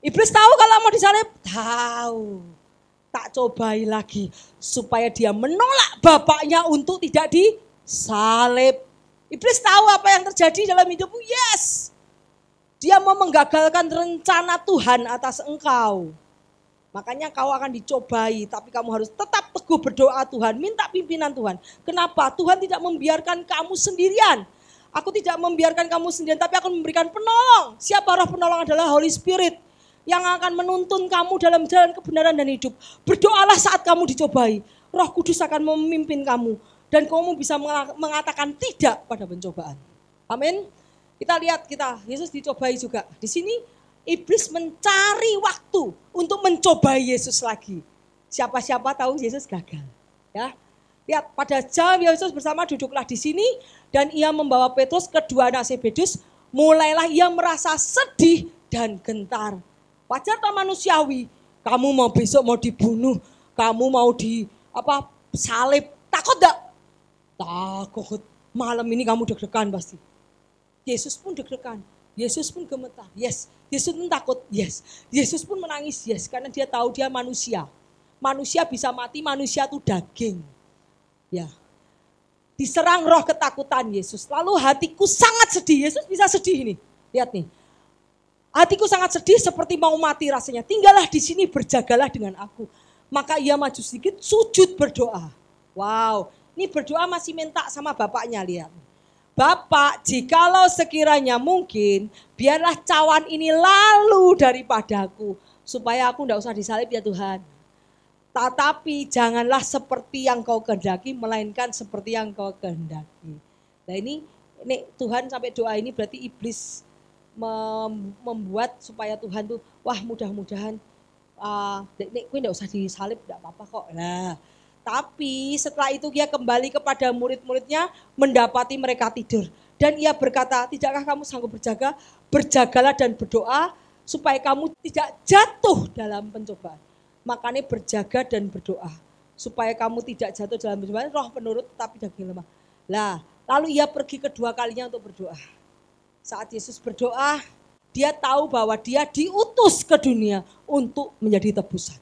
Iblis tahu kalau mau disalib? Tahu. Tak cobai lagi. Supaya dia menolak bapaknya untuk tidak disalib. Iblis tahu apa yang terjadi dalam hidupmu. Yes. Dia mau menggagalkan rencana Tuhan atas engkau. Makanya kau akan dicobai, tapi kamu harus tetap teguh berdoa Tuhan, minta pimpinan Tuhan. Kenapa? Tuhan tidak membiarkan kamu sendirian. Aku tidak membiarkan kamu sendirian, tapi akan memberikan penolong. Siapa roh penolong? Adalah Holy Spirit yang akan menuntun kamu dalam jalan kebenaran dan hidup. Berdoalah saat kamu dicobai. Roh Kudus akan memimpin kamu dan kamu bisa mengatakan tidak pada pencobaan. Amin. Kita lihat Yesus dicobai juga. Di sini iblis mencari waktu untuk mencobai Yesus lagi. Siapa-siapa tahu Yesus gagal. Ya, lihat pada jam Yesus bersama duduklah di sini dan ia membawa Petrus kedua anak Zebedus. Mulailah ia merasa sedih dan gentar. Wajar tak manusiawi. Kamu mau besok mau dibunuh, kamu mau salib. Takut tak? Takut. Malam ini kamu deg-degan pasti. Yesus pun deg-degan. Yesus pun gemetar, yes. Yesus pun takut, yes. Yesus pun menangis, yes. Karena dia tahu dia manusia. Manusia bisa mati, manusia itu daging. Ya. Diserang roh ketakutan Yesus. Lalu hatiku sangat sedih. Yesus bisa sedih nih. Lihat nih. Hatiku sangat sedih seperti mau mati rasanya. Tinggallah di sini, berjagalah dengan aku. Maka ia maju sedikit, sujud berdoa. Wow, ini berdoa masih minta sama bapaknya, lihat. Bapak, jikalau sekiranya mungkin, biarlah cawan ini lalu daripadaku, supaya aku tidak usah disalib ya Tuhan. Tetapi janganlah seperti yang kau kehendaki, melainkan seperti yang kau kehendaki. Nah ini Tuhan sampai doa ini berarti iblis membuat supaya Tuhan tuh, wah mudah-mudahan, kau tidak usah disalib, tidak apa-apa kok. Nah, tapi setelah itu dia kembali kepada murid-muridnya mendapati mereka tidur. Dan ia berkata, tidakkah kamu sanggup berjaga? Berjagalah dan berdoa supaya kamu tidak jatuh dalam pencobaan. Makanya berjaga dan berdoa. Supaya kamu tidak jatuh dalam pencobaan, roh penurut tetapi daging lemah. Lalu ia pergi kedua kalinya untuk berdoa. Saat Yesus berdoa, dia tahu bahwa dia diutus ke dunia untuk menjadi tebusan.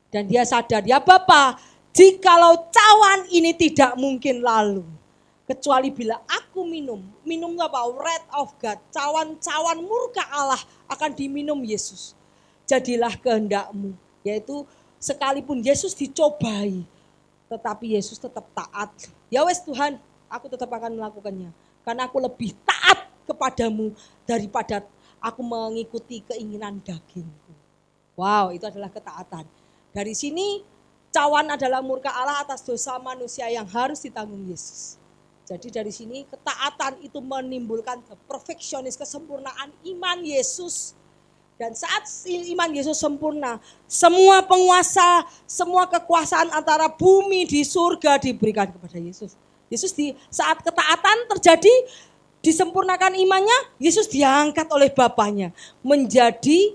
Dan dia sadar, ya Bapa, jikalau cawan ini tidak mungkin lalu, kecuali bila aku minum apa? Wrath of God, cawan murka Allah akan diminum Yesus. Jadilah kehendakmu, yaitu sekalipun Yesus dicobai, tetapi Yesus tetap taat. Ya wes Tuhan, aku tetap akan melakukannya, karena aku lebih taat kepadamu daripada aku mengikuti keinginan dagingku. Wow, itu adalah ketaatan. Dari sini cawan adalah murka Allah atas dosa manusia yang harus ditanggung Yesus. Jadi dari sini ketaatan itu menimbulkan perfeksionis, kesempurnaan iman Yesus. Dan saat iman Yesus sempurna, semua penguasa, semua kekuasaan antara bumi di surga diberikan kepada Yesus. Yesus saat ketaatan terjadi, disempurnakan imannya, Yesus diangkat oleh Bapaknya menjadi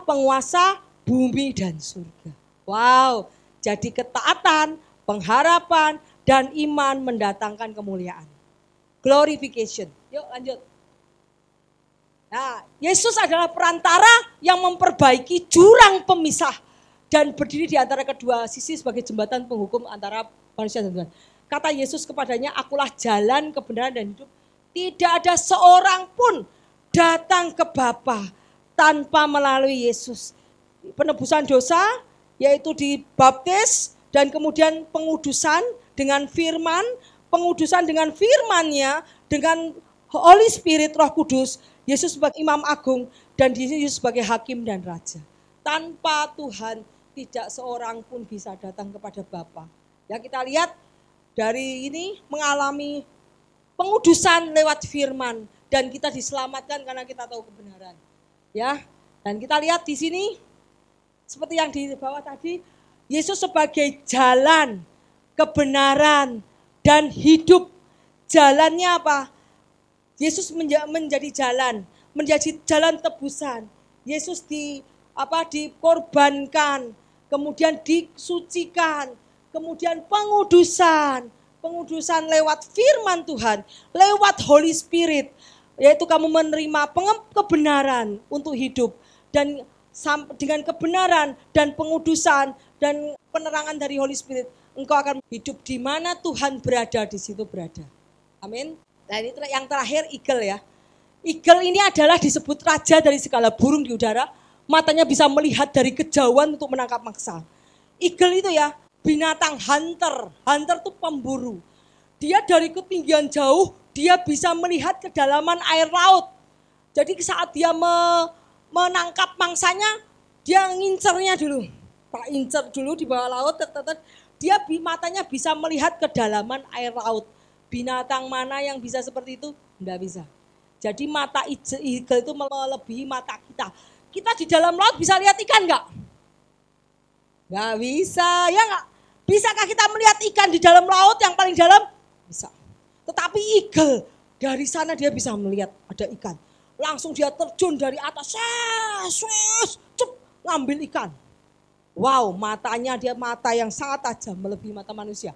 penguasa bumi dan surga. Wow, jadi ketaatan, pengharapan, dan iman mendatangkan kemuliaan. Glorification. Yuk lanjut. Nah, Yesus adalah perantara yang memperbaiki jurang pemisah dan berdiri di antara kedua sisi sebagai jembatan penghubung antara manusia dan Tuhan. Kata Yesus kepadanya, akulah jalan, kebenaran, dan hidup. Tidak ada seorang pun datang ke Bapa tanpa melalui Yesus. Penebusan dosa, yaitu dibaptis, dan kemudian pengudusan dengan firman, pengudusan dengan firman-Nya, dengan Holy Spirit, Roh Kudus, Yesus sebagai imam agung, dan Yesus sebagai hakim dan raja. Tanpa Tuhan, tidak seorang pun bisa datang kepada Bapa. Ya, kita lihat dari ini mengalami pengudusan lewat firman, dan kita diselamatkan karena kita tahu kebenaran. Ya, dan kita lihat di sini seperti yang di bawah tadi, Yesus sebagai jalan, kebenaran, dan hidup. Jalannya apa? Yesus menjadi jalan, menjadi jalan tebusan. Yesus dikorbankan, kemudian disucikan, kemudian pengudusan lewat firman Tuhan, lewat Holy Spirit, yaitu kamu menerima kebenaran untuk hidup, dan dengan kebenaran dan pengudusan dan penerangan dari Holy Spirit, engkau akan hidup di mana Tuhan berada, di situ berada. Amin. Nah ini yang terakhir, eagle ya. Eagle ini adalah disebut raja dari segala burung di udara. Matanya bisa melihat dari kejauhan untuk menangkap mangsa. Eagle itu ya binatang hunter. Hunter itu pemburu. Dia dari ketinggian jauh, dia bisa melihat kedalaman air laut. Jadi saat dia menangkap mangsanya, dia ngincernya dulu. Tak incer dulu di bawah laut, dia matanya bisa melihat kedalaman air laut. Binatang mana yang bisa seperti itu? Enggak bisa. Jadi mata eagle itu melebihi mata kita. Kita di dalam laut bisa lihat ikan enggak? Enggak bisa, ya enggak? Bisakah kita melihat ikan di dalam laut yang paling dalam? Bisa. Tetapi eagle, dari sana dia bisa melihat ada ikan. Langsung dia terjun dari atas, ngambil ikan. Wow, matanya dia mata yang sangat tajam melebihi mata manusia.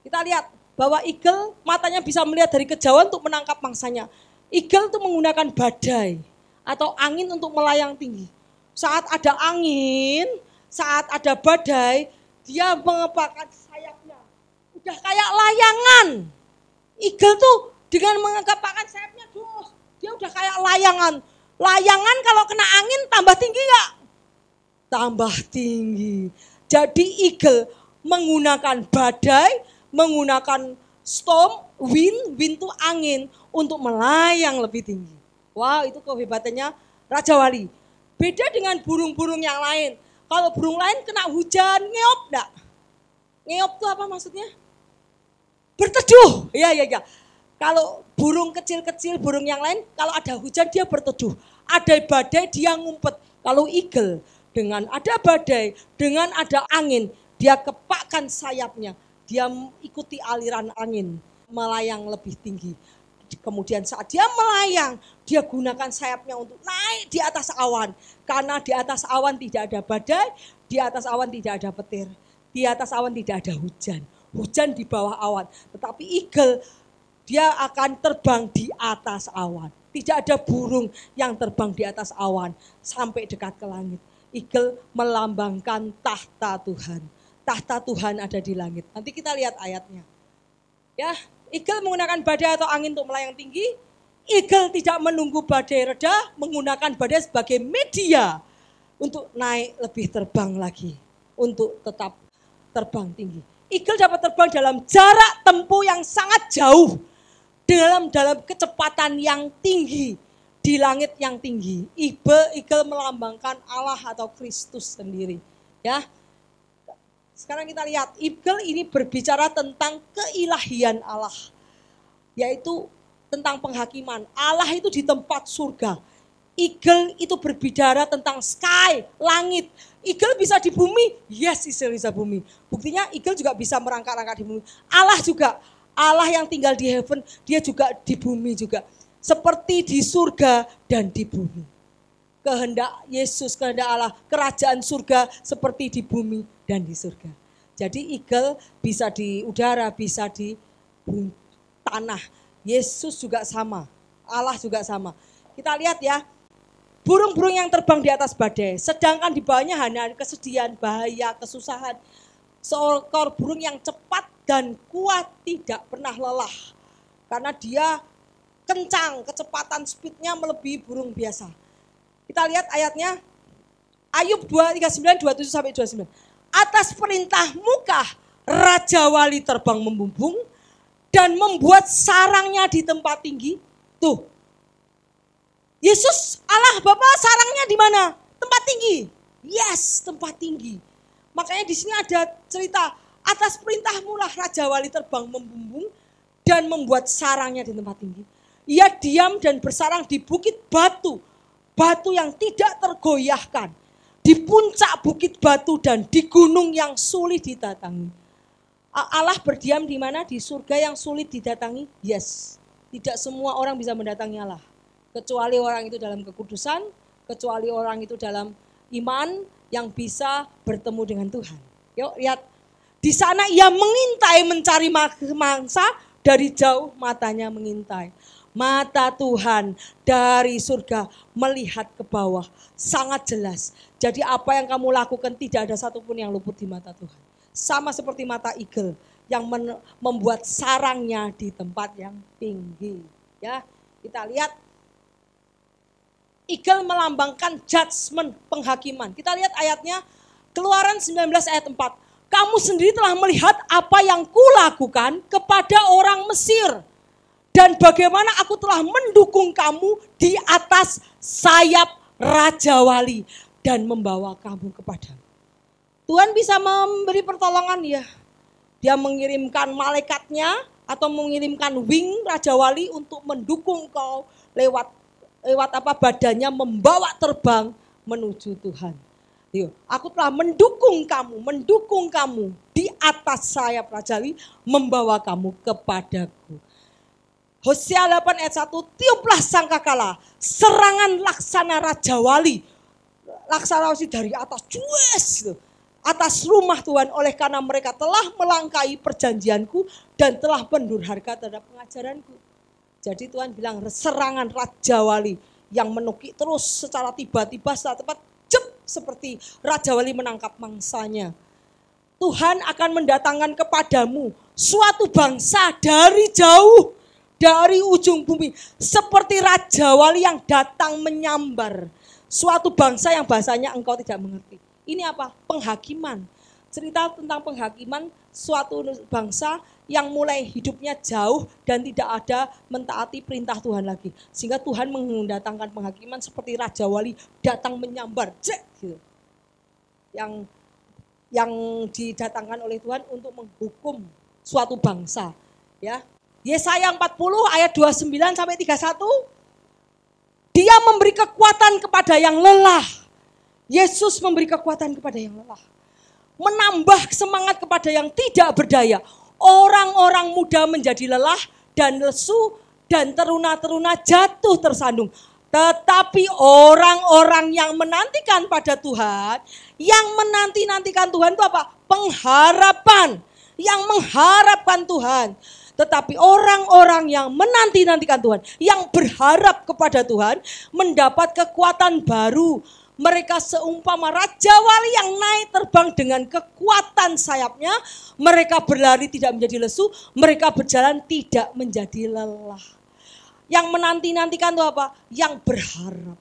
Kita lihat bahwa eagle matanya bisa melihat dari kejauhan untuk menangkap mangsanya. Eagle itu menggunakan badai atau angin untuk melayang tinggi. Saat ada angin, saat ada badai, dia mengepakkan sayapnya. Udah kayak layangan. Eagle tuh dengan mengepakkan sayapnya, dia udah kayak layangan. Layangan kalau kena angin tambah tinggi gak? Tambah tinggi. Jadi eagle menggunakan badai, menggunakan storm, wind itu angin untuk melayang lebih tinggi. Wow, itu kehebatannya Raja Wali. Beda dengan burung-burung yang lain. Kalau burung lain kena hujan, ngeop enggak? Ngeop itu apa maksudnya? Berteduh. Iya. Kalau burung kecil-kecil, burung yang lain, kalau ada hujan dia berteduh. Ada badai dia ngumpet. Kalau eagle, dengan ada badai, dengan ada angin, dia kepakkan sayapnya. Dia ikuti aliran angin, melayang lebih tinggi. Kemudian saat dia melayang, dia gunakan sayapnya untuk naik di atas awan. Karena di atas awan tidak ada badai, di atas awan tidak ada petir. Di atas awan tidak ada hujan. Hujan di bawah awan. Tetapi eagle, dia akan terbang di atas awan. Tidak ada burung yang terbang di atas awan sampai dekat ke langit. Eagle melambangkan tahta Tuhan. Tahta Tuhan ada di langit. Nanti kita lihat ayatnya. Ya, eagle menggunakan badai atau angin untuk melayang tinggi. Eagle tidak menunggu badai reda, menggunakan badai sebagai media untuk naik lebih terbang lagi, untuk tetap terbang tinggi. Eagle dapat terbang dalam jarak tempuh yang sangat jauh, dalam kecepatan yang tinggi, di langit yang tinggi. Eagle melambangkan Allah atau Kristus sendiri. Ya. Sekarang kita lihat, eagle ini berbicara tentang keilahian Allah. Yaitu tentang penghakiman. Allah itu di tempat surga. Eagle itu berbicara tentang sky, langit. Eagle bisa di bumi? Yes, eagle bisa bumi. Buktinya eagle juga bisa merangkak-rangkak di bumi. Allah juga, Allah yang tinggal di heaven, dia juga di bumi juga. Seperti di surga dan di bumi. Kehendak Yesus, kehendak Allah, kerajaan surga seperti di bumi dan di surga. Jadi eagle bisa di udara, bisa di tanah. Yesus juga sama, Allah juga sama. Kita lihat ya, burung-burung yang terbang di atas badai, sedangkan di bawahnya hanya kesedihan, bahaya, kesusahan. Seekor burung yang cepat dan kuat, tidak pernah lelah. Karena dia kencang, kecepatan speednya melebihi burung biasa. Kita lihat ayatnya, Ayub 2:39, 27-29. Atas perintah Mukah, Raja Wali terbang membumbung dan membuat sarangnya di tempat tinggi. Tuh, Yesus Allah Bapa sarangnya di mana? Tempat tinggi. Yes, tempat tinggi. Makanya di sini ada cerita, atas perintahmu lah Raja Wali terbang membumbung dan membuat sarangnya di tempat tinggi. Ia diam dan bersarang di bukit batu. Batu yang tidak tergoyahkan, di puncak bukit batu dan di gunung yang sulit didatangi. Allah berdiam di mana? Di surga yang sulit didatangi? Yes, tidak semua orang bisa mendatangi Allah. Kecuali orang itu dalam kekudusan, kecuali orang itu dalam iman yang bisa bertemu dengan Tuhan. Yuk lihat, di sana ia mengintai mencari mangsa, dari jauh matanya mengintai. Mata Tuhan dari surga melihat ke bawah, sangat jelas. Jadi apa yang kamu lakukan tidak ada satupun yang luput di mata Tuhan. Sama seperti mata eagle yang membuat sarangnya di tempat yang tinggi. Ya, kita lihat eagle melambangkan judgment, penghakiman. Kita lihat ayatnya, Keluaran 19 ayat 4. Kamu sendiri telah melihat apa yang kulakukan kepada orang Mesir. Dan bagaimana aku telah mendukung kamu di atas sayap Raja Wali. Dan membawa kamu kepadamu. Tuhan bisa memberi pertolongan ya. Dia mengirimkan malaikatnya atau mengirimkan wing Raja Wali untuk mendukung kau lewat badannya membawa terbang menuju Tuhan. Yuk, aku telah mendukung kamu di atas sayap Raja Wali, membawa kamu kepadaku. Hosea 8 ayat 1, tiuplah sangkakala, serangan laksana Raja Wali. Laksana dari atas, cues, atas rumah Tuhan, oleh karena mereka telah melangkahi perjanjianku dan telah mendurhaka terhadap pengajaranku. Jadi Tuhan bilang serangan Raja Wali yang menukik terus secara tiba-tiba secara tepat, seperti Raja Wali menangkap mangsanya. Tuhan akan mendatangkan kepadamu suatu bangsa dari jauh, dari ujung bumi, seperti Raja Wali yang datang menyambar. Suatu bangsa yang bahasanya engkau tidak mengerti. Ini apa? Penghakiman. Cerita tentang penghakiman suatu bangsa yang mulai hidupnya jauh dan tidak ada mentaati perintah Tuhan lagi. Sehingga Tuhan mendatangkan penghakiman seperti Raja Wali datang menyambar. Gitu. Yang didatangkan oleh Tuhan untuk menghukum suatu bangsa. Ya. Yesaya 40 ayat 29 sampai 31. Dia memberi kekuatan kepada yang lelah. Yesus memberi kekuatan kepada yang lelah. Menambah semangat kepada yang tidak berdaya. Orang-orang muda menjadi lelah dan lesu dan teruna-teruna jatuh tersandung. Tetapi orang-orang yang menantikan pada Tuhan, yang menanti-nantikan Tuhan itu apa? Pengharapan. Yang mengharapkan Tuhan. Tetapi orang-orang yang menanti-nantikan Tuhan, yang berharap kepada Tuhan, mendapat kekuatan baru. Mereka seumpama Raja Wali yang naik terbang dengan kekuatan sayapnya. Mereka berlari tidak menjadi lesu, mereka berjalan tidak menjadi lelah. Yang menanti-nantikan itu apa? Yang berharap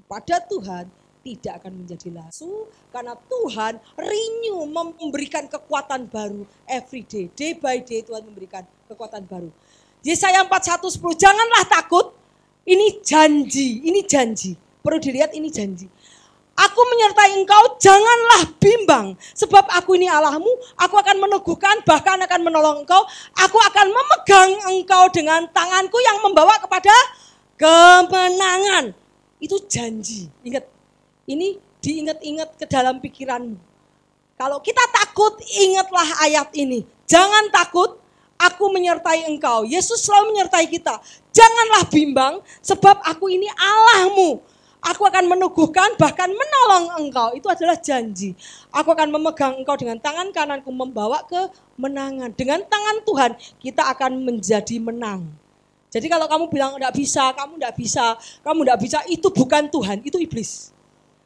kepada Tuhan tidak akan menjadi lesu. Karena Tuhan renew, memberikan kekuatan baru every day. Day by day Tuhan memberikan kekuatan baru. Yesaya 41:10, janganlah takut, ini janji. Perlu dilihat, ini janji. Aku menyertai engkau, janganlah bimbang. Sebab aku ini Allahmu, aku akan meneguhkan, bahkan akan menolong engkau. Aku akan memegang engkau dengan tanganku yang membawa kepada kemenangan. Itu janji, ingat. Ini diingat-ingat ke dalam pikiranmu. Kalau kita takut, ingatlah ayat ini. Jangan takut, aku menyertai engkau. Yesus selalu menyertai kita. Janganlah bimbang, sebab aku ini Allahmu. Aku akan meneguhkan, bahkan menolong engkau. Itu adalah janji. Aku akan memegang engkau dengan tangan kananku, membawa kemenangan. Dengan tangan Tuhan, kita akan menjadi menang. Jadi kalau kamu bilang enggak bisa, kamu enggak bisa, itu bukan Tuhan, itu iblis.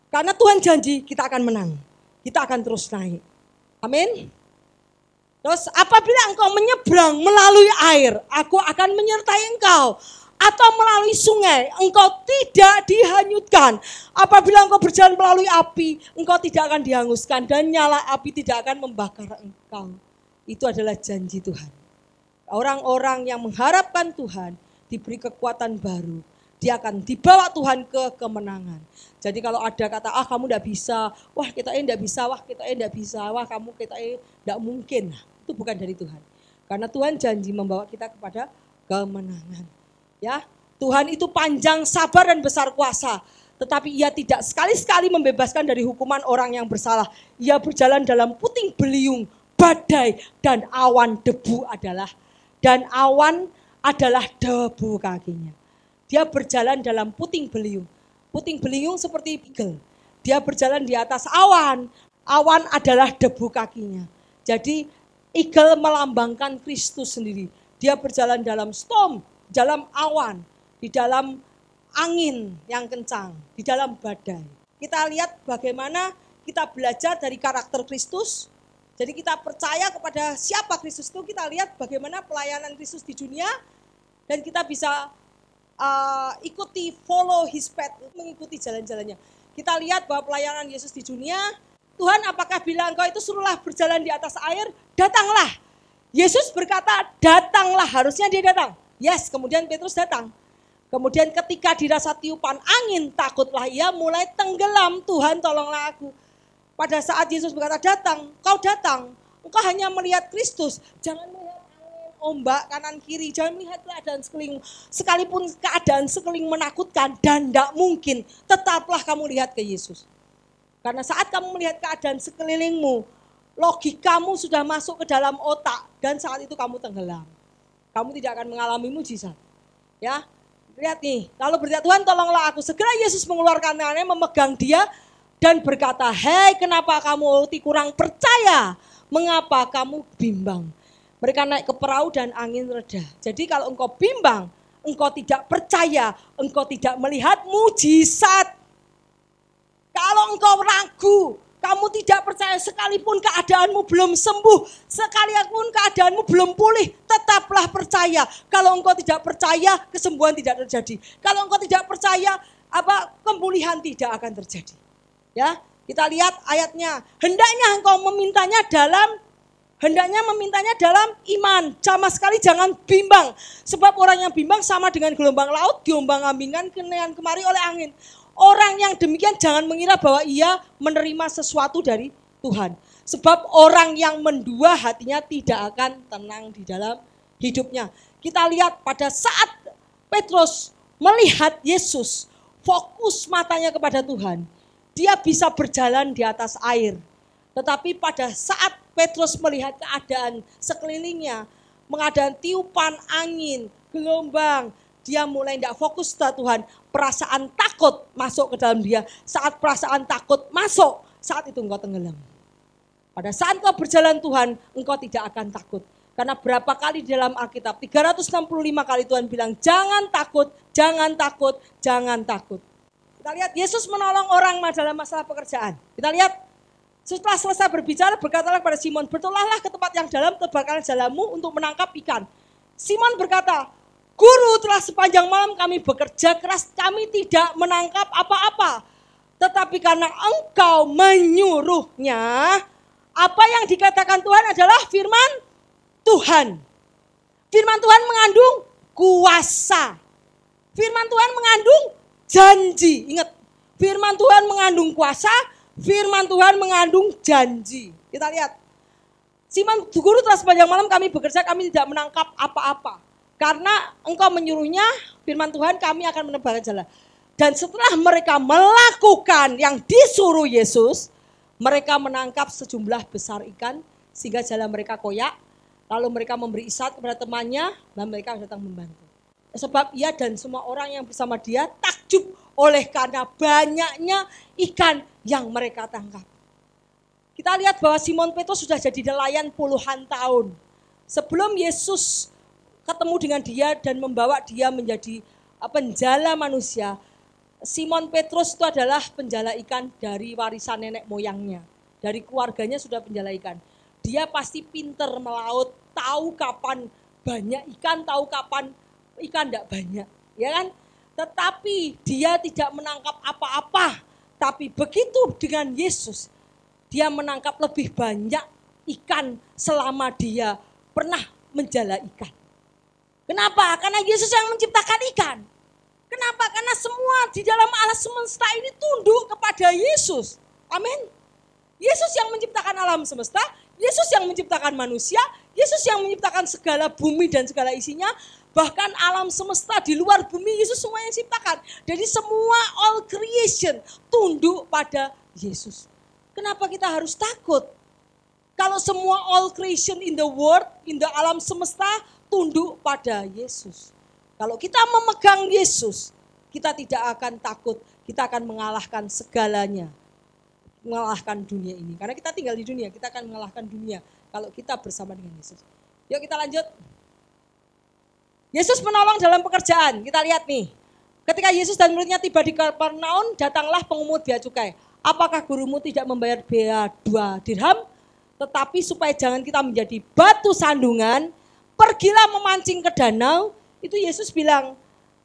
Karena Tuhan janji kita akan menang. Kita akan terus naik. Amin. Terus apabila engkau menyeberang melalui air, aku akan menyertai engkau. Atau melalui sungai, engkau tidak dihanyutkan. Apabila engkau berjalan melalui api, engkau tidak akan dihanguskan. Dan nyala api tidak akan membakar engkau. Itu adalah janji Tuhan. Orang-orang yang mengharapkan Tuhan diberi kekuatan baru. Dia akan dibawa Tuhan ke kemenangan. Jadi kalau ada kata, kamu enggak bisa, wah kita ini enggak bisa, wah kita ini enggak bisa, wah kamu kita ini enggak mungkin. Itu bukan dari Tuhan. Karena Tuhan janji membawa kita kepada kemenangan. Ya, Tuhan itu panjang sabar dan besar kuasa. Tetapi ia tidak sekali-sekali membebaskan dari hukuman orang yang bersalah. Ia berjalan dalam puting beliung, badai dan awan debu adalah. Dan awan adalah debu kakinya. Dia berjalan dalam puting beliung. Puting beliung seperti eagle. dia berjalan di atas awan. Awan adalah debu kakinya. Jadi eagle melambangkan Kristus sendiri. Dia berjalan dalam storm, dalam awan, di dalam angin yang kencang, di dalam badai. Kita lihat bagaimana kita belajar dari karakter Kristus. Jadi kita percaya kepada siapa Kristus itu, kita lihat bagaimana pelayanan Kristus di dunia, dan kita bisa ikuti, follow his path, mengikuti jalan-jalannya. Kita lihat bahwa pelayanan Yesus di dunia, Tuhan apakah bilang engkau itu suruhlah berjalan di atas air, datanglah. Yesus berkata datanglah, harusnya dia datang. Yes, kemudian Petrus datang. Kemudian ketika dirasa tiupan angin, takutlah ia, mulai tenggelam. Tuhan tolonglah aku. Pada saat Yesus berkata datang, kau datang, engkau hanya melihat Kristus, jangan melihat angin, ombak kanan kiri, jangan melihat keadaan sekeliling. Sekalipun keadaan sekeliling menakutkan dan tidak mungkin, tetaplah kamu lihat ke Yesus. Karena saat kamu melihat keadaan sekelilingmu, logikamu sudah masuk ke dalam otak dan saat itu kamu tenggelam. Kamu tidak akan mengalami mujizat. Ya, lihat nih, lalu berkata Tuhan tolonglah aku. Segera Yesus mengeluarkan tangannya, memegang dia dan berkata, hei kenapa kamu kurang percaya? Mengapa kamu bimbang? Mereka naik ke perahu dan angin reda. Jadi kalau engkau bimbang, engkau tidak percaya, engkau tidak melihat mujizat. Kalau engkau ragu, kamu tidak percaya sekalipun keadaanmu belum sembuh, sekalipun keadaanmu belum pulih, tetaplah percaya. Kalau engkau tidak percaya, kesembuhan tidak terjadi. Kalau engkau tidak percaya, pemulihan tidak akan terjadi. Ya, kita lihat ayatnya. Hendaknya memintanya dalam iman. Sama sekali jangan bimbang. Sebab orang yang bimbang sama dengan gelombang laut, diombang-ambingkan kemari oleh angin. Orang yang demikian jangan mengira bahwa ia menerima sesuatu dari Tuhan. Sebab orang yang mendua hatinya tidak akan tenang di dalam hidupnya. Kita lihat pada saat Petrus melihat Yesus, fokus matanya kepada Tuhan, dia bisa berjalan di atas air. Tetapi pada saat Petrus melihat keadaan sekelilingnya, mengadaan tiupan angin, gelombang, dia mulai tidak fokus pada Tuhan. Perasaan takut masuk ke dalam dia. Saat perasaan takut masuk, saat itu engkau tenggelam. Pada saat engkau berjalan Tuhan, engkau tidak akan takut. Karena berapa kali di dalam Alkitab, 365 kali Tuhan bilang, jangan takut, jangan takut, jangan takut. Kita lihat Yesus menolong orang dalam masalah pekerjaan. Kita lihat setelah selesai berbicara, berkatalah kepada Simon, bertolaklah ke tempat yang dalam, tebarkanlah jalanmu untuk menangkap ikan. Simon berkata, Guru, telah sepanjang malam kami bekerja keras, kami tidak menangkap apa-apa. Tetapi karena engkau menyuruhnya, apa yang dikatakan Tuhan adalah firman Tuhan. Firman Tuhan mengandung kuasa. Firman Tuhan mengandung janji. Ingat, firman Tuhan mengandung kuasa, firman Tuhan mengandung janji. Kita lihat. Simon, Guru, telah sepanjang malam kami bekerja, kami tidak menangkap apa-apa. Karena engkau menyuruhnya, firman Tuhan, kami akan menebarkan jalan. Dan setelah mereka melakukan yang disuruh Yesus, mereka menangkap sejumlah besar ikan, sehingga jalan mereka koyak. Lalu mereka memberi isyarat kepada temannya, dan mereka datang membantu. Sebab ia dan semua orang yang bersama dia takjub oleh karena banyaknya ikan yang mereka tangkap. Kita lihat bahwa Simon Petrus sudah jadi nelayan puluhan tahun. Sebelum Yesus ketemu dengan dia dan membawa dia menjadi penjala manusia, Simon Petrus itu adalah penjala ikan dari warisan nenek moyangnya. Dari keluarganya sudah penjala ikan. Dia pasti pinter melaut, tahu kapan banyak ikan, tahu kapan ikan tidak banyak, ya kan? Tetapi dia tidak menangkap apa-apa. Tapi begitu dengan Yesus, dia menangkap lebih banyak ikan selama dia pernah menjala ikan. Kenapa? Karena Yesus yang menciptakan ikan. Kenapa? Karena semua di dalam alam semesta ini tunduk kepada Yesus. Amin. Yesus yang menciptakan alam semesta, Yesus yang menciptakan manusia, Yesus yang menciptakan segala bumi dan segala isinya, bahkan alam semesta di luar bumi, Yesus semua yang ciptakan. Jadi semua all creation tunduk pada Yesus. Kenapa kita harus takut? Kalau semua all creation in the world, in the alam semesta tunduk pada Yesus. Kalau kita memegang Yesus, kita tidak akan takut, kita akan mengalahkan segalanya mengalahkan dunia ini. Karena kita tinggal di dunia, kita akan mengalahkan dunia kalau kita bersama dengan Yesus. Yuk kita lanjut. Yesus menolong dalam pekerjaan. Kita lihat nih. Ketika Yesus dan muridnya tiba di Kapernaum, datanglah pengumpul bea cukai. Apakah gurumu tidak membayar bea 2 dirham? Tetapi supaya jangan kita menjadi batu sandungan, pergilah memancing ke danau. Itu Yesus bilang,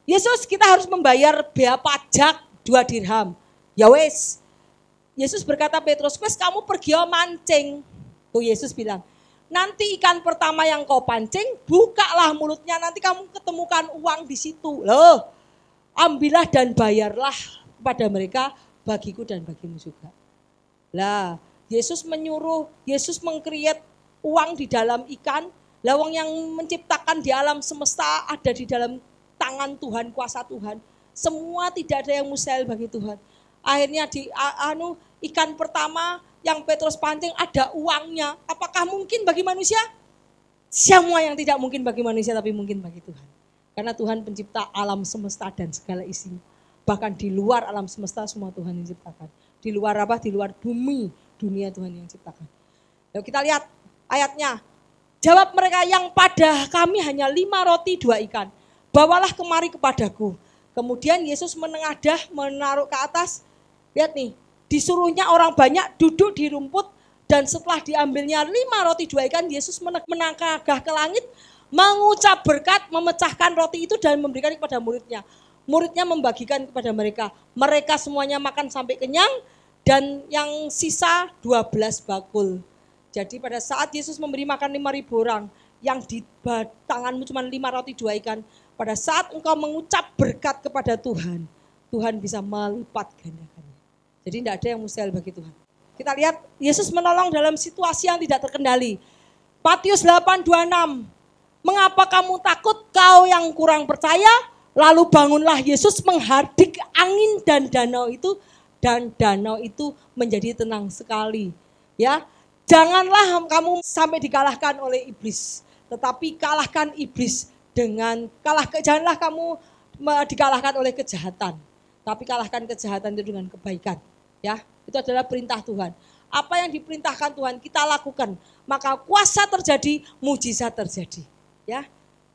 Yesus kita harus membayar bea pajak 2 dirham. Ya wes. Yesus berkata Petrus, wes kamu pergi mancing. Tuh Yesus bilang, nanti ikan pertama yang kau pancing, bukalah mulutnya, nanti kamu ketemukan uang di situ. Loh, ambillah dan bayarlah kepada mereka, bagiku dan bagimu juga. Lah, Yesus menyuruh, Yesus meng-create uang di dalam ikan. Lawang yang menciptakan di alam semesta ada di dalam tangan Tuhan, kuasa Tuhan. Semua tidak ada yang mustahil bagi Tuhan. Akhirnya di ikan pertama yang Petrus pancing ada uangnya. Apakah mungkin bagi manusia? Semua yang tidak mungkin bagi manusia tapi mungkin bagi Tuhan. Karena Tuhan pencipta alam semesta dan segala isinya. Bahkan di luar alam semesta semua Tuhan yang ciptakan. Di luar apa? Di luar bumi, dunia Tuhan yang ciptakan. Yuk kita lihat ayatnya. Jawab mereka, yang pada kami hanya 5 roti 2 ikan. Bawalah kemari kepadaku. Kemudian Yesus menengadah, menaruh ke atas. Lihat nih, disuruhnya orang banyak duduk di rumput. Dan setelah diambilnya 5 roti 2 ikan, Yesus menengadah ke langit. Mengucap berkat, memecahkan roti itu dan memberikan kepada muridnya. Muridnya membagikan kepada mereka. Mereka semuanya makan sampai kenyang. Dan yang sisa 12 bakul. Jadi pada saat Yesus memberi makan 5.000 orang, yang di tanganmu cuma 5 roti 2 ikan, pada saat engkau mengucap berkat kepada Tuhan, Tuhan bisa melipat gandakannya. Jadi tidak ada yang mustahil bagi Tuhan. Kita lihat Yesus menolong dalam situasi yang tidak terkendali. Matius 8:26. Mengapa kamu takut, kau yang kurang percaya? Lalu bangunlah Yesus menghardik angin dan danau itu, dan danau itu menjadi tenang sekali. Ya, janganlah kamu sampai dikalahkan oleh iblis, tetapi kalahkan iblis janganlah kamu dikalahkan oleh kejahatan, tapi kalahkan kejahatan itu dengan kebaikan. Ya, itu adalah perintah Tuhan. Apa yang diperintahkan Tuhan kita lakukan, maka kuasa terjadi, mujizat terjadi. Ya,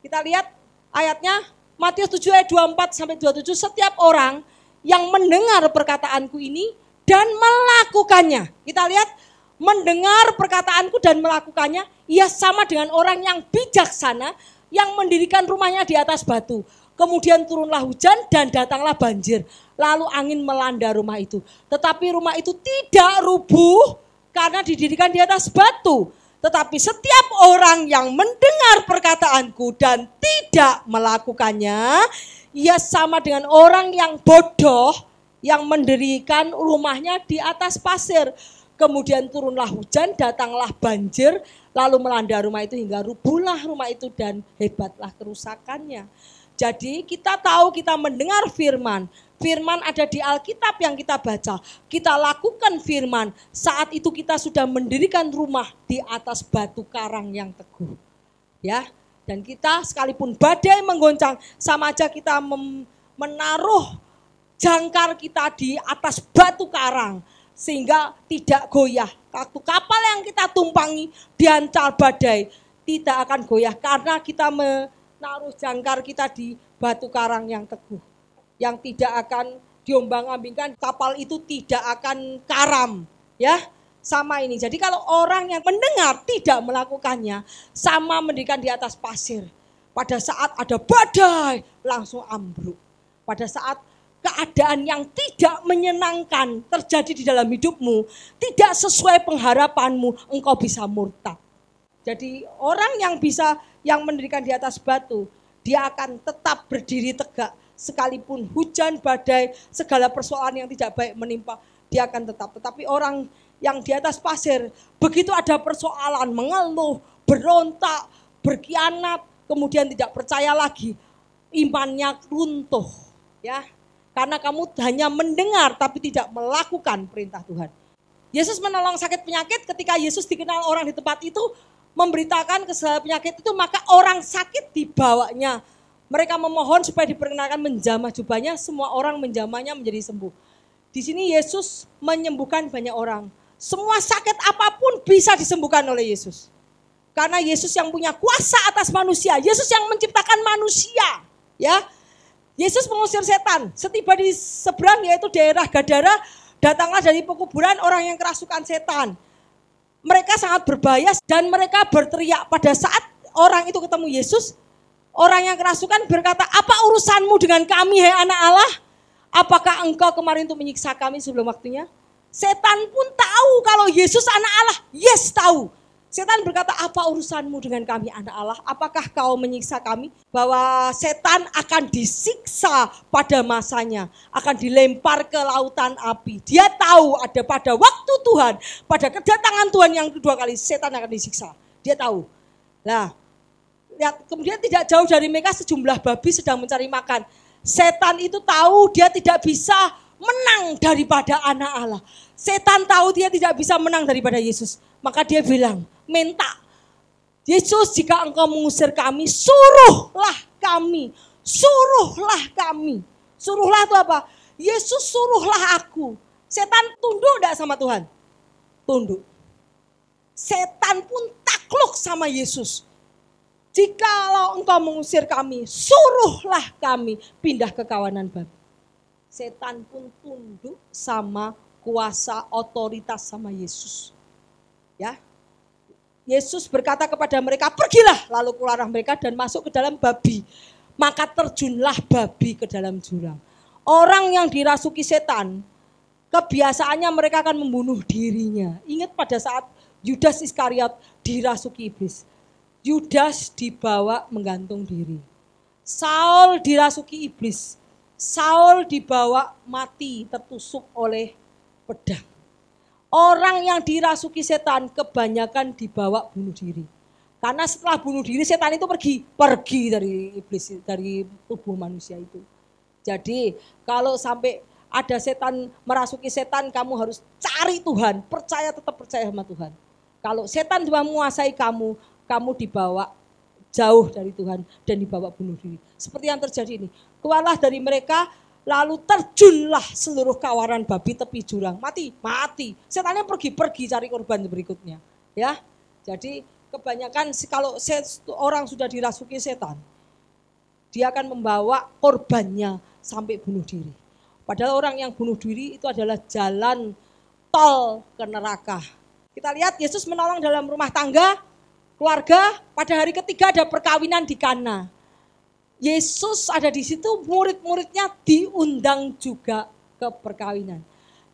kita lihat ayatnya Matius 7 ayat 24 sampai 27. Setiap orang yang mendengar perkataanku ini dan melakukannya. Kita lihat, mendengar perkataanku dan melakukannya, ia sama dengan orang yang bijaksana yang mendirikan rumahnya di atas batu. Kemudian turunlah hujan dan datanglah banjir. Lalu angin melanda rumah itu. Tetapi rumah itu tidak rubuh karena didirikan di atas batu. Tetapi setiap orang yang mendengar perkataanku dan tidak melakukannya, ia sama dengan orang yang bodoh yang mendirikan rumahnya di atas pasir. Kemudian turunlah hujan, datanglah banjir, lalu melanda rumah itu hingga rubuhlah rumah itu dan hebatlah kerusakannya. Jadi kita tahu, kita mendengar firman. Firman ada di Alkitab yang kita baca. Kita lakukan firman. Saat itu kita sudah mendirikan rumah di atas batu karang yang teguh. Ya, dan kita sekalipun badai menggoncang, sama aja kita menaruh jangkar kita di atas batu karang. Sehingga tidak goyah. Kapal yang kita tumpangi dihantar badai tidak akan goyah karena kita menaruh jangkar kita di batu karang yang teguh, yang tidak akan diombang-ambingkan. Kapal itu tidak akan karam, ya. Sama ini. Jadi kalau orang yang mendengar tidak melakukannya, sama mendirikan di atas pasir. Pada saat ada badai langsung ambruk. Pada saat keadaan yang tidak menyenangkan terjadi di dalam hidupmu, tidak sesuai pengharapanmu, engkau bisa murtad. Jadi orang yang mendirikan di atas batu, dia akan tetap berdiri tegak. Sekalipun hujan, badai, segala persoalan yang tidak baik menimpa, dia akan tetap. Tetapi orang yang di atas pasir, begitu ada persoalan, mengeluh, berontak, berkhianat, kemudian tidak percaya lagi, imannya runtuh. Ya. Karena kamu hanya mendengar tapi tidak melakukan perintah Tuhan. Yesus menolong sakit penyakit. Ketika Yesus dikenal orang di tempat itu, memberitakan kesalahan penyakit itu, maka orang sakit dibawanya. Mereka memohon supaya diperkenalkan menjamah jubahnya, semua orang menjamahnya menjadi sembuh. Di sini Yesus menyembuhkan banyak orang. Semua sakit apapun bisa disembuhkan oleh Yesus. Karena Yesus yang punya kuasa atas manusia. Yesus yang menciptakan manusia. Ya, Yesus mengusir setan. Setiba di seberang yaitu daerah Gadara, datanglah dari pekuburan orang yang kerasukan setan. Mereka sangat berbahaya dan mereka berteriak. Pada saat orang itu ketemu Yesus, orang yang kerasukan berkata, "Apa urusanmu dengan kami, hai anak Allah? Apakah engkau kemarin untuk menyiksa kami sebelum waktunya?" Setan pun tahu kalau Yesus anak Allah. Yes, tahu. Setan berkata, "Apa urusanmu dengan kami anak Allah? Apakah kau menyiksa kami?" Bahwa setan akan disiksa pada masanya. Akan dilempar ke lautan api. Dia tahu ada pada waktu Tuhan. Pada kedatangan Tuhan yang kedua kali setan akan disiksa. Dia tahu. Nah, lihat, kemudian tidak jauh dari mereka sejumlah babi sedang mencari makan. Setan itu tahu dia tidak bisa menang daripada anak Allah. Setan tahu dia tidak bisa menang daripada Yesus. Maka dia bilang, minta, "Yesus, jika engkau mengusir kami, suruhlah kami. Suruhlah kami." Suruhlah itu apa? Yesus, suruhlah aku. Setan tunduk enggak sama Tuhan? Tunduk. Setan pun takluk sama Yesus. "Jikalau engkau mengusir kami, suruhlah kami pindah ke kawanan babi." Setan pun tunduk sama kuasa otoritas sama Yesus. Ya. Yesus berkata kepada mereka, "Pergilah." Lalu keluarlah mereka dan masuk ke dalam babi. Maka terjunlah babi ke dalam jurang. Orang yang dirasuki setan, kebiasaannya mereka akan membunuh dirinya. Ingat pada saat Yudas Iskariot dirasuki iblis. Yudas dibawa menggantung diri. Saul dirasuki iblis. Saul dibawa mati tertusuk oleh pedang. Orang yang dirasuki setan kebanyakan dibawa bunuh diri. Karena setelah bunuh diri setan itu pergi dari iblis, dari tubuh manusia itu. Jadi kalau sampai ada setan merasuki setan, kamu harus cari Tuhan, tetap percaya sama Tuhan. Kalau setan cuma menguasai kamu, kamu dibawa jauh dari Tuhan dan dibawa bunuh diri. Seperti yang terjadi ini. Keluarlah dari mereka, lalu terjunlah seluruh kawanan babi tepi jurang. Mati. Setannya pergi cari korban berikutnya. Ya, jadi kebanyakan kalau orang sudah dirasuki setan, dia akan membawa korbannya sampai bunuh diri. Padahal orang yang bunuh diri itu adalah jalan tol ke neraka. Kita lihat Yesus menolong dalam rumah tangga, keluarga. Pada hari ketiga ada perkawinan di Kana. Yesus ada di situ, murid-muridnya diundang juga ke perkawinan.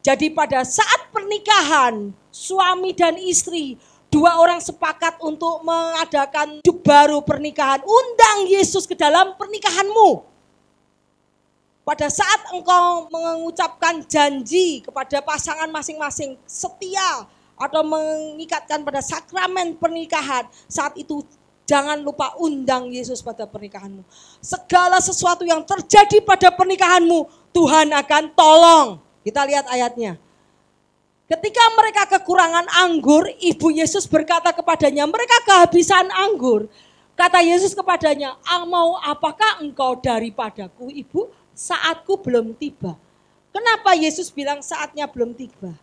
Jadi pada saat pernikahan, suami dan istri, dua orang sepakat untuk mengadakan hidup baru pernikahan. Undang Yesus ke dalam pernikahanmu. Pada saat engkau mengucapkan janji kepada pasangan masing-masing setia, atau mengikatkan pada sakramen pernikahan, saat itu jangan lupa undang Yesus pada pernikahanmu. Segala sesuatu yang terjadi pada pernikahanmu, Tuhan akan tolong. Kita lihat ayatnya. Ketika mereka kekurangan anggur, ibu Yesus berkata kepadanya, mereka kehabisan anggur. Kata Yesus kepadanya, "Mau apakah engkau daripadaku, ibu? Saatku belum tiba." Kenapa Yesus bilang saatnya belum tiba?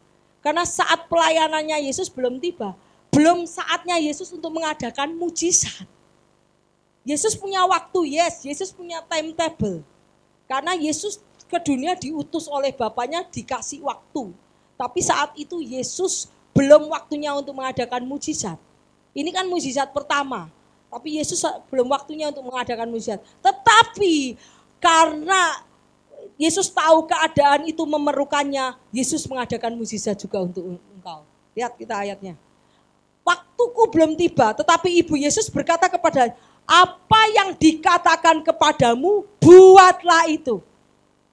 Karena saat pelayanannya Yesus belum tiba. Belum saatnya Yesus untuk mengadakan mujizat. Yesus punya waktu, yes. Yesus punya timetable. Karena Yesus ke dunia diutus oleh Bapaknya, dikasih waktu. Tapi saat itu Yesus belum waktunya untuk mengadakan mujizat. Ini kan mujizat pertama. Tapi Yesus belum waktunya untuk mengadakan mujizat. Tetapi karena Yesus tahu keadaan itu memerlukannya, Yesus mengadakan mujizat juga untuk engkau. Lihat kita ayatnya. Waktuku belum tiba, tetapi ibu Yesus berkata kepada, apa yang dikatakan kepadamu, buatlah itu.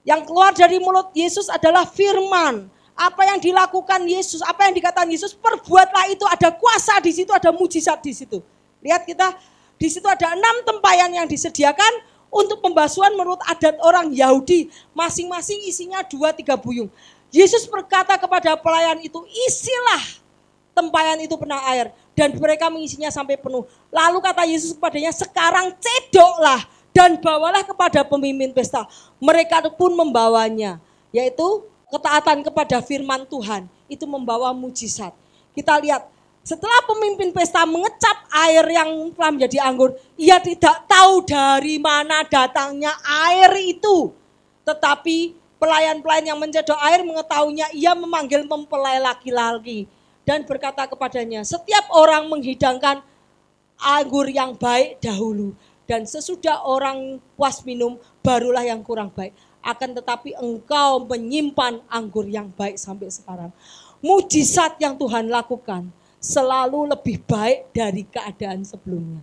Yang keluar dari mulut Yesus adalah firman. Apa yang dilakukan Yesus, apa yang dikatakan Yesus, perbuatlah itu. Ada kuasa di situ, ada mujizat di situ. Lihat kita, di situ ada 6 tempayan yang disediakan untuk pembasuhan menurut adat orang Yahudi. Masing-masing isinya 2-3 buyung. Yesus berkata kepada pelayan itu, isilah tempayan itu penuh air. Dan mereka mengisinya sampai penuh. Lalu kata Yesus kepadanya, sekarang cedoklah dan bawalah kepada pemimpin pesta. Mereka pun membawanya. Yaitu ketaatan kepada firman Tuhan itu membawa mujizat. Kita lihat setelah pemimpin pesta mengecap air yang telah menjadi anggur, ia tidak tahu dari mana datangnya air itu. Tetapi pelayan-pelayan yang mencedok air mengetahuinya, ia memanggil mempelai laki-laki dan berkata kepadanya, setiap orang menghidangkan anggur yang baik dahulu, dan sesudah orang puas minum, barulah yang kurang baik. Akan tetapi engkau menyimpan anggur yang baik sampai sekarang. Mujizat yang Tuhan lakukan selalu lebih baik dari keadaan sebelumnya.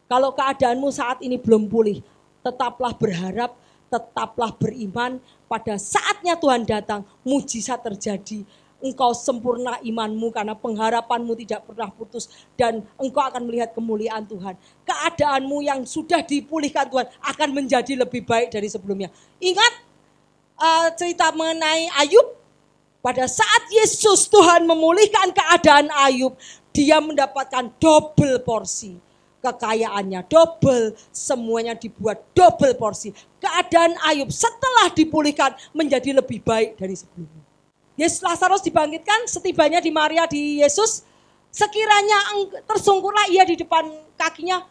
Kalau keadaanmu saat ini belum pulih, tetaplah berharap, tetaplah beriman. Pada saatnya Tuhan datang, mujizat terjadi. Engkau sempurna imanmu karena pengharapanmu tidak pernah putus. Dan engkau akan melihat kemuliaan Tuhan. Keadaanmu yang sudah dipulihkan Tuhan akan menjadi lebih baik dari sebelumnya. Ingat cerita mengenai Ayub. Pada saat Yesus Tuhan memulihkan keadaan Ayub, dia mendapatkan double porsi. Kekayaannya double, semuanya dibuat double porsi. Keadaan Ayub setelah dipulihkan menjadi lebih baik dari sebelumnya. Yesus Lazarus dibangkitkan, setibanya di Maria di Yesus, sekiranya tersungkurlah ia di depan kakinya,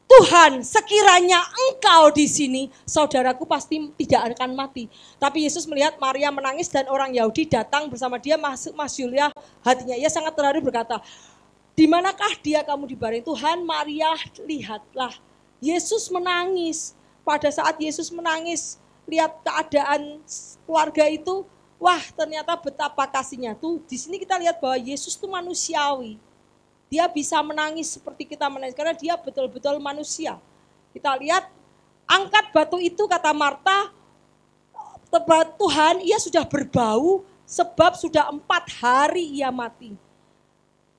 Tuhan, sekiranya engkau di sini, saudaraku pasti tidak akan mati. Tapi Yesus melihat Maria menangis dan orang Yahudi datang bersama dia, masuk Mas Yulia hatinya. Ia sangat terharu berkata, di manakah dia kamu dibaring? Tuhan, Maria lihatlah, Yesus menangis. Pada saat Yesus menangis, lihat keadaan keluarga itu, wah ternyata betapa kasihnya. Tuh di sini kita lihat bahwa Yesus itu manusiawi. Dia bisa menangis seperti kita menangis karena dia betul-betul manusia. Kita lihat angkat batu itu kata Marta, Tuhan ia sudah berbau sebab sudah 4 hari ia mati.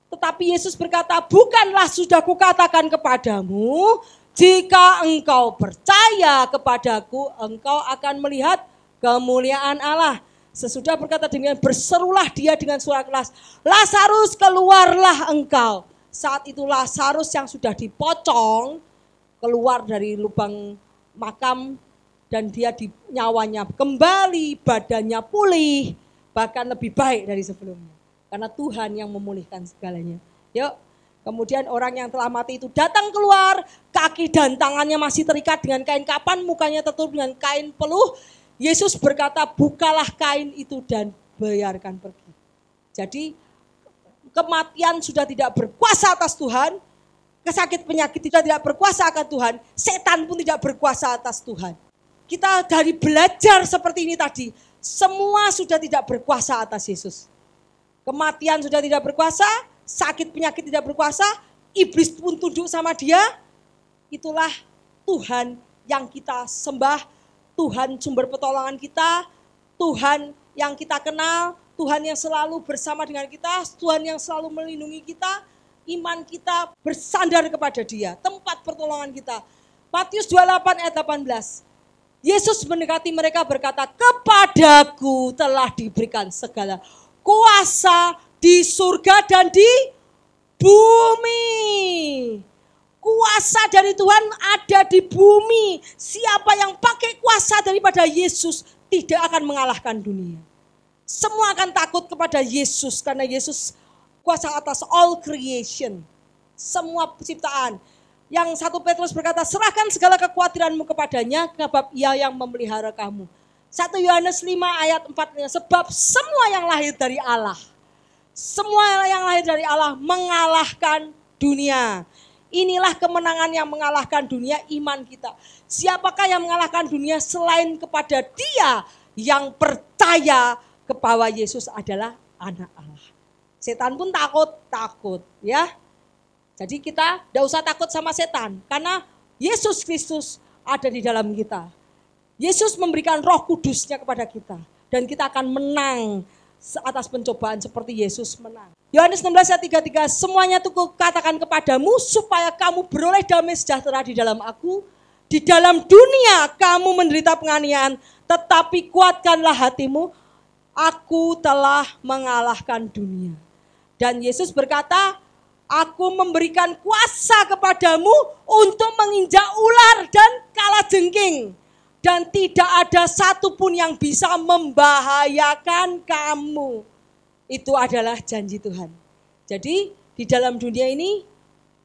Tetapi Yesus berkata, bukanlah sudah kukatakan kepadamu, jika engkau percaya kepadaku, engkau akan melihat kemuliaan Allah. Sesudah berkata demikian, berserulah dia dengan suara keras, Lazarus keluarlah engkau. Saat itu Lazarus yang sudah dipocong keluar dari lubang makam dan dia nyawanya kembali, badannya pulih, bahkan lebih baik dari sebelumnya. Karena Tuhan yang memulihkan segalanya. Yuk, kemudian orang yang telah mati itu datang keluar, kaki dan tangannya masih terikat dengan kain kapan, mukanya tertutup dengan kain peluh. Yesus berkata, bukalah kain itu dan biarkan pergi. Jadi kematian sudah tidak berkuasa atas Tuhan, kesakit penyakit tidak berkuasa akan Tuhan, setan pun tidak berkuasa atas Tuhan. Kita dari belajar seperti ini tadi, semua sudah tidak berkuasa atas Yesus. Kematian sudah tidak berkuasa, sakit penyakit tidak berkuasa, iblis pun tunduk sama dia. Itulah Tuhan yang kita sembah, Tuhan sumber pertolongan kita, Tuhan yang kita kenal, Tuhan yang selalu bersama dengan kita, Tuhan yang selalu melindungi kita, iman kita bersandar kepada Dia, tempat pertolongan kita. Matius 28 ayat 18. Yesus mendekati mereka berkata, kepadaku telah diberikan segala kuasa di surga dan di bumi. Kuasa dari Tuhan ada di bumi. Siapa yang pakai kuasa daripada Yesus tidak akan mengalahkan dunia. Semua akan takut kepada Yesus karena Yesus kuasa atas all creation. Semua penciptaan. Yang 1 Petrus berkata, serahkan segala kekhawatiranmu kepadanya sebab ia yang memelihara kamu. 1 Yohanes 5 ayat 4, sebab semua yang lahir dari Allah, semua yang lahir dari Allah mengalahkan dunia. Inilah kemenangan yang mengalahkan dunia, iman kita. Siapakah yang mengalahkan dunia selain kepada Dia yang percaya bahwa Yesus adalah anak Allah. Setan pun takut ya. Jadi kita tidak usah takut sama setan karena Yesus Kristus ada di dalam kita. Yesus memberikan Roh Kudusnya kepada kita dan kita akan menang atas pencobaan seperti Yesus menang. Yohanes 16 ayat 33, semuanya itu kukatakan kepadamu supaya kamu beroleh damai sejahtera di dalam aku. Di dalam dunia kamu menderita penganiayaan, tetapi kuatkanlah hatimu, aku telah mengalahkan dunia. Dan Yesus berkata, aku memberikan kuasa kepadamu untuk menginjak ular dan kalajengking. dan tidak ada satupun yang bisa membahayakan kamu. Itu adalah janji Tuhan. Jadi di dalam dunia ini,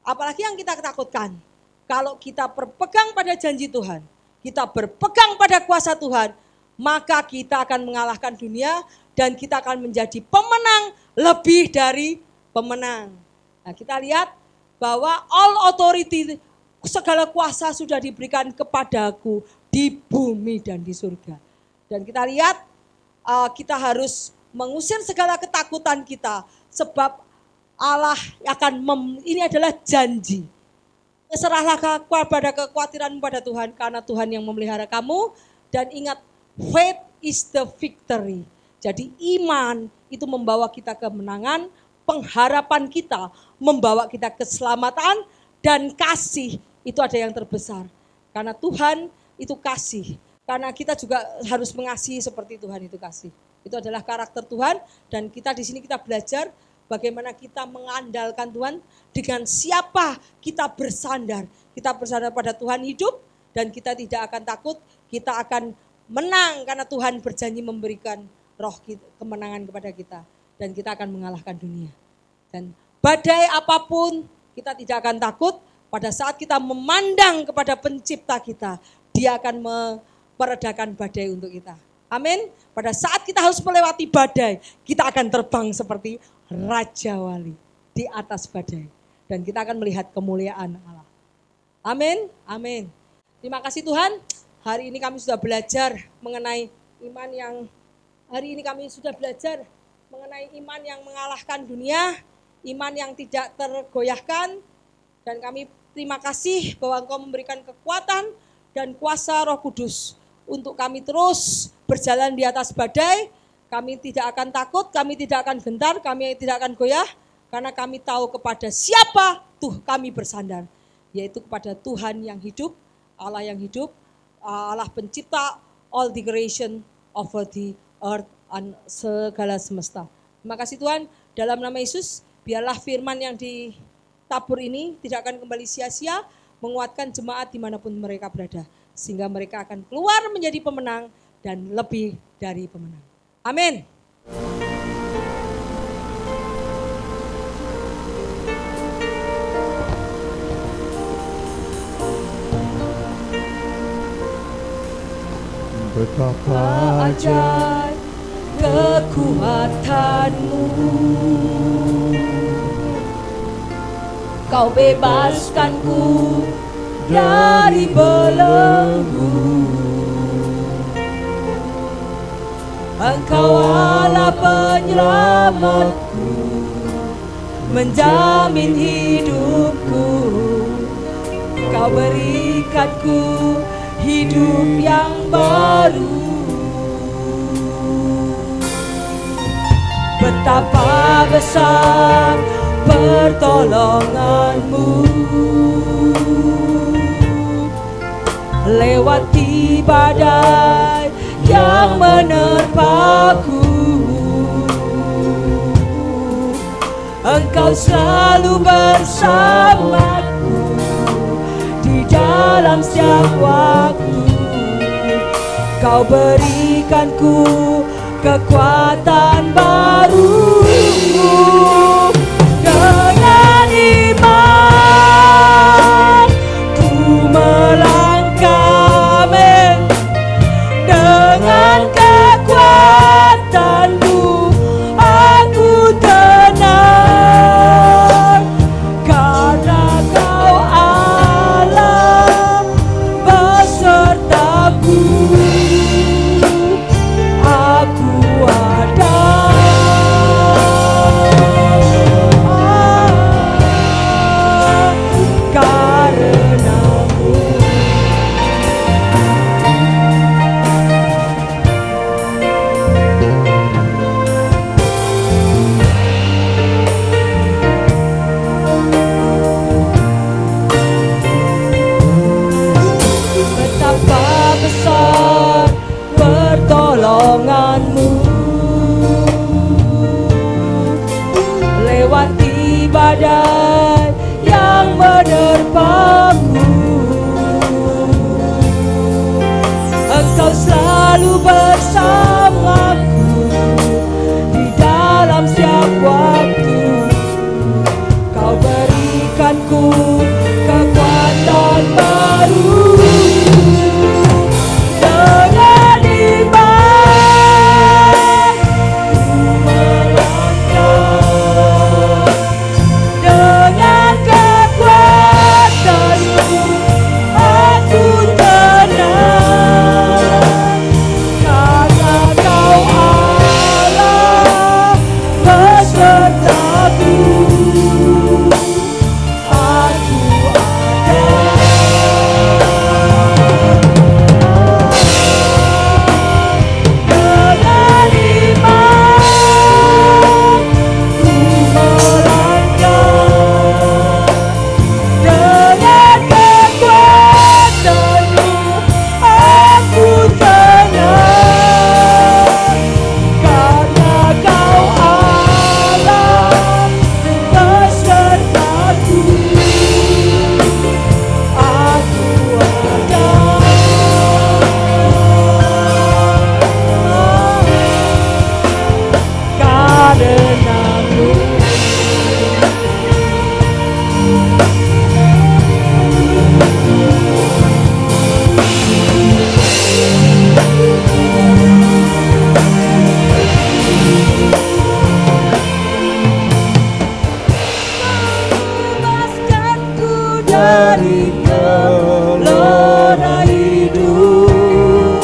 apalagi yang kita takutkan, kalau kita berpegang pada janji Tuhan, kita berpegang pada kuasa Tuhan, maka kita akan mengalahkan dunia dan kita akan menjadi pemenang lebih dari pemenang. Nah, kita lihat bahwa all authority, segala kuasa sudah diberikan kepadaku di bumi dan di surga. Dan kita lihat kita harus mengusir segala ketakutan kita, sebab Allah akan ini adalah janji. Serahlah kepada kekhawatiran pada Tuhan, karena Tuhan yang memelihara kamu. Dan ingat, faith is the victory. Jadi iman itu membawa kita kemenangan, pengharapan kita membawa kita keselamatan, dan kasih itu ada yang terbesar. Karena Tuhan itu kasih. Karena kita juga harus mengasihi seperti Tuhan itu kasih. Itu adalah karakter Tuhan, dan kita di sini kita belajar bagaimana kita mengandalkan Tuhan, dengan siapa kita bersandar. Kita bersandar pada Tuhan hidup, dan kita tidak akan takut, kita akan menang karena Tuhan berjanji memberikan roh kemenangan kepada kita. Dan kita akan mengalahkan dunia. Dan badai apapun kita tidak akan takut. Pada saat kita memandang kepada pencipta kita, dia akan meredakan badai untuk kita. Amin. Pada saat kita harus melewati badai, kita akan terbang seperti Raja Wali di atas badai. Dan kita akan melihat kemuliaan Allah. Amin. Amin. Terima kasih Tuhan. Hari ini kami sudah belajar mengenai iman yang iman yang mengalahkan dunia, iman yang tidak tergoyahkan. Dan kami terima kasih bahwa Engkau memberikan kekuatan dan kuasa Roh Kudus untuk kami terus berjalan di atas badai. Kami tidak akan takut, kami tidak akan gentar, kami tidak akan goyah, karena kami tahu kepada siapa kami bersandar, yaitu kepada Tuhan yang hidup, Allah yang hidup, Allah pencipta all the creation over the earth, segala semesta. Terima kasih Tuhan, dalam nama Yesus, biarlah firman yang ditabur ini tidak akan kembali sia-sia, menguatkan jemaat dimanapun mereka berada, sehingga mereka akan keluar menjadi pemenang dan lebih dari pemenang. Amin. Betapa ajaib kekuatanmu, Kau bebaskanku dari belenggu. Engkau Allah penyelamatku, menjamin hidupku. Kau berikanku hidup yang baru. Betapa besar pertolonganmu, lewati badai yang menerpaku. Engkau selalu bersamaku di dalam setiap waktu. Kau berikanku kekuatan baru. Dengan iman ku melangkah, amin. Dengan kekuatanmu aku tenang, karena Kau Allah besertaku. Aku ada karenamu. Betapa besar pertolonganmu, lewati badai yang menerpaku. Kau selalu bersamaku di dalam setiap waktu. Kau berikanku kekuatan baru. Dengan iman ku melangkah, dengan kekuatanmu aku tenang, karena Kau Allah besertaku. Aku ada dengan iman ku melangkah, dengan kekuatanmu aku tenang, karena Kau Allah besertaku. Aku ada karenamu. Bebaskanku dari gelora hidup.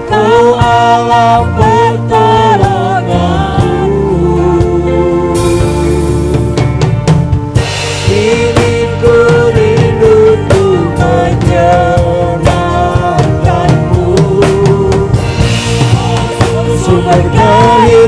Kau Allah pertolonganku. Diriku rindu untuk menyenangkanmu, sumber kehidupan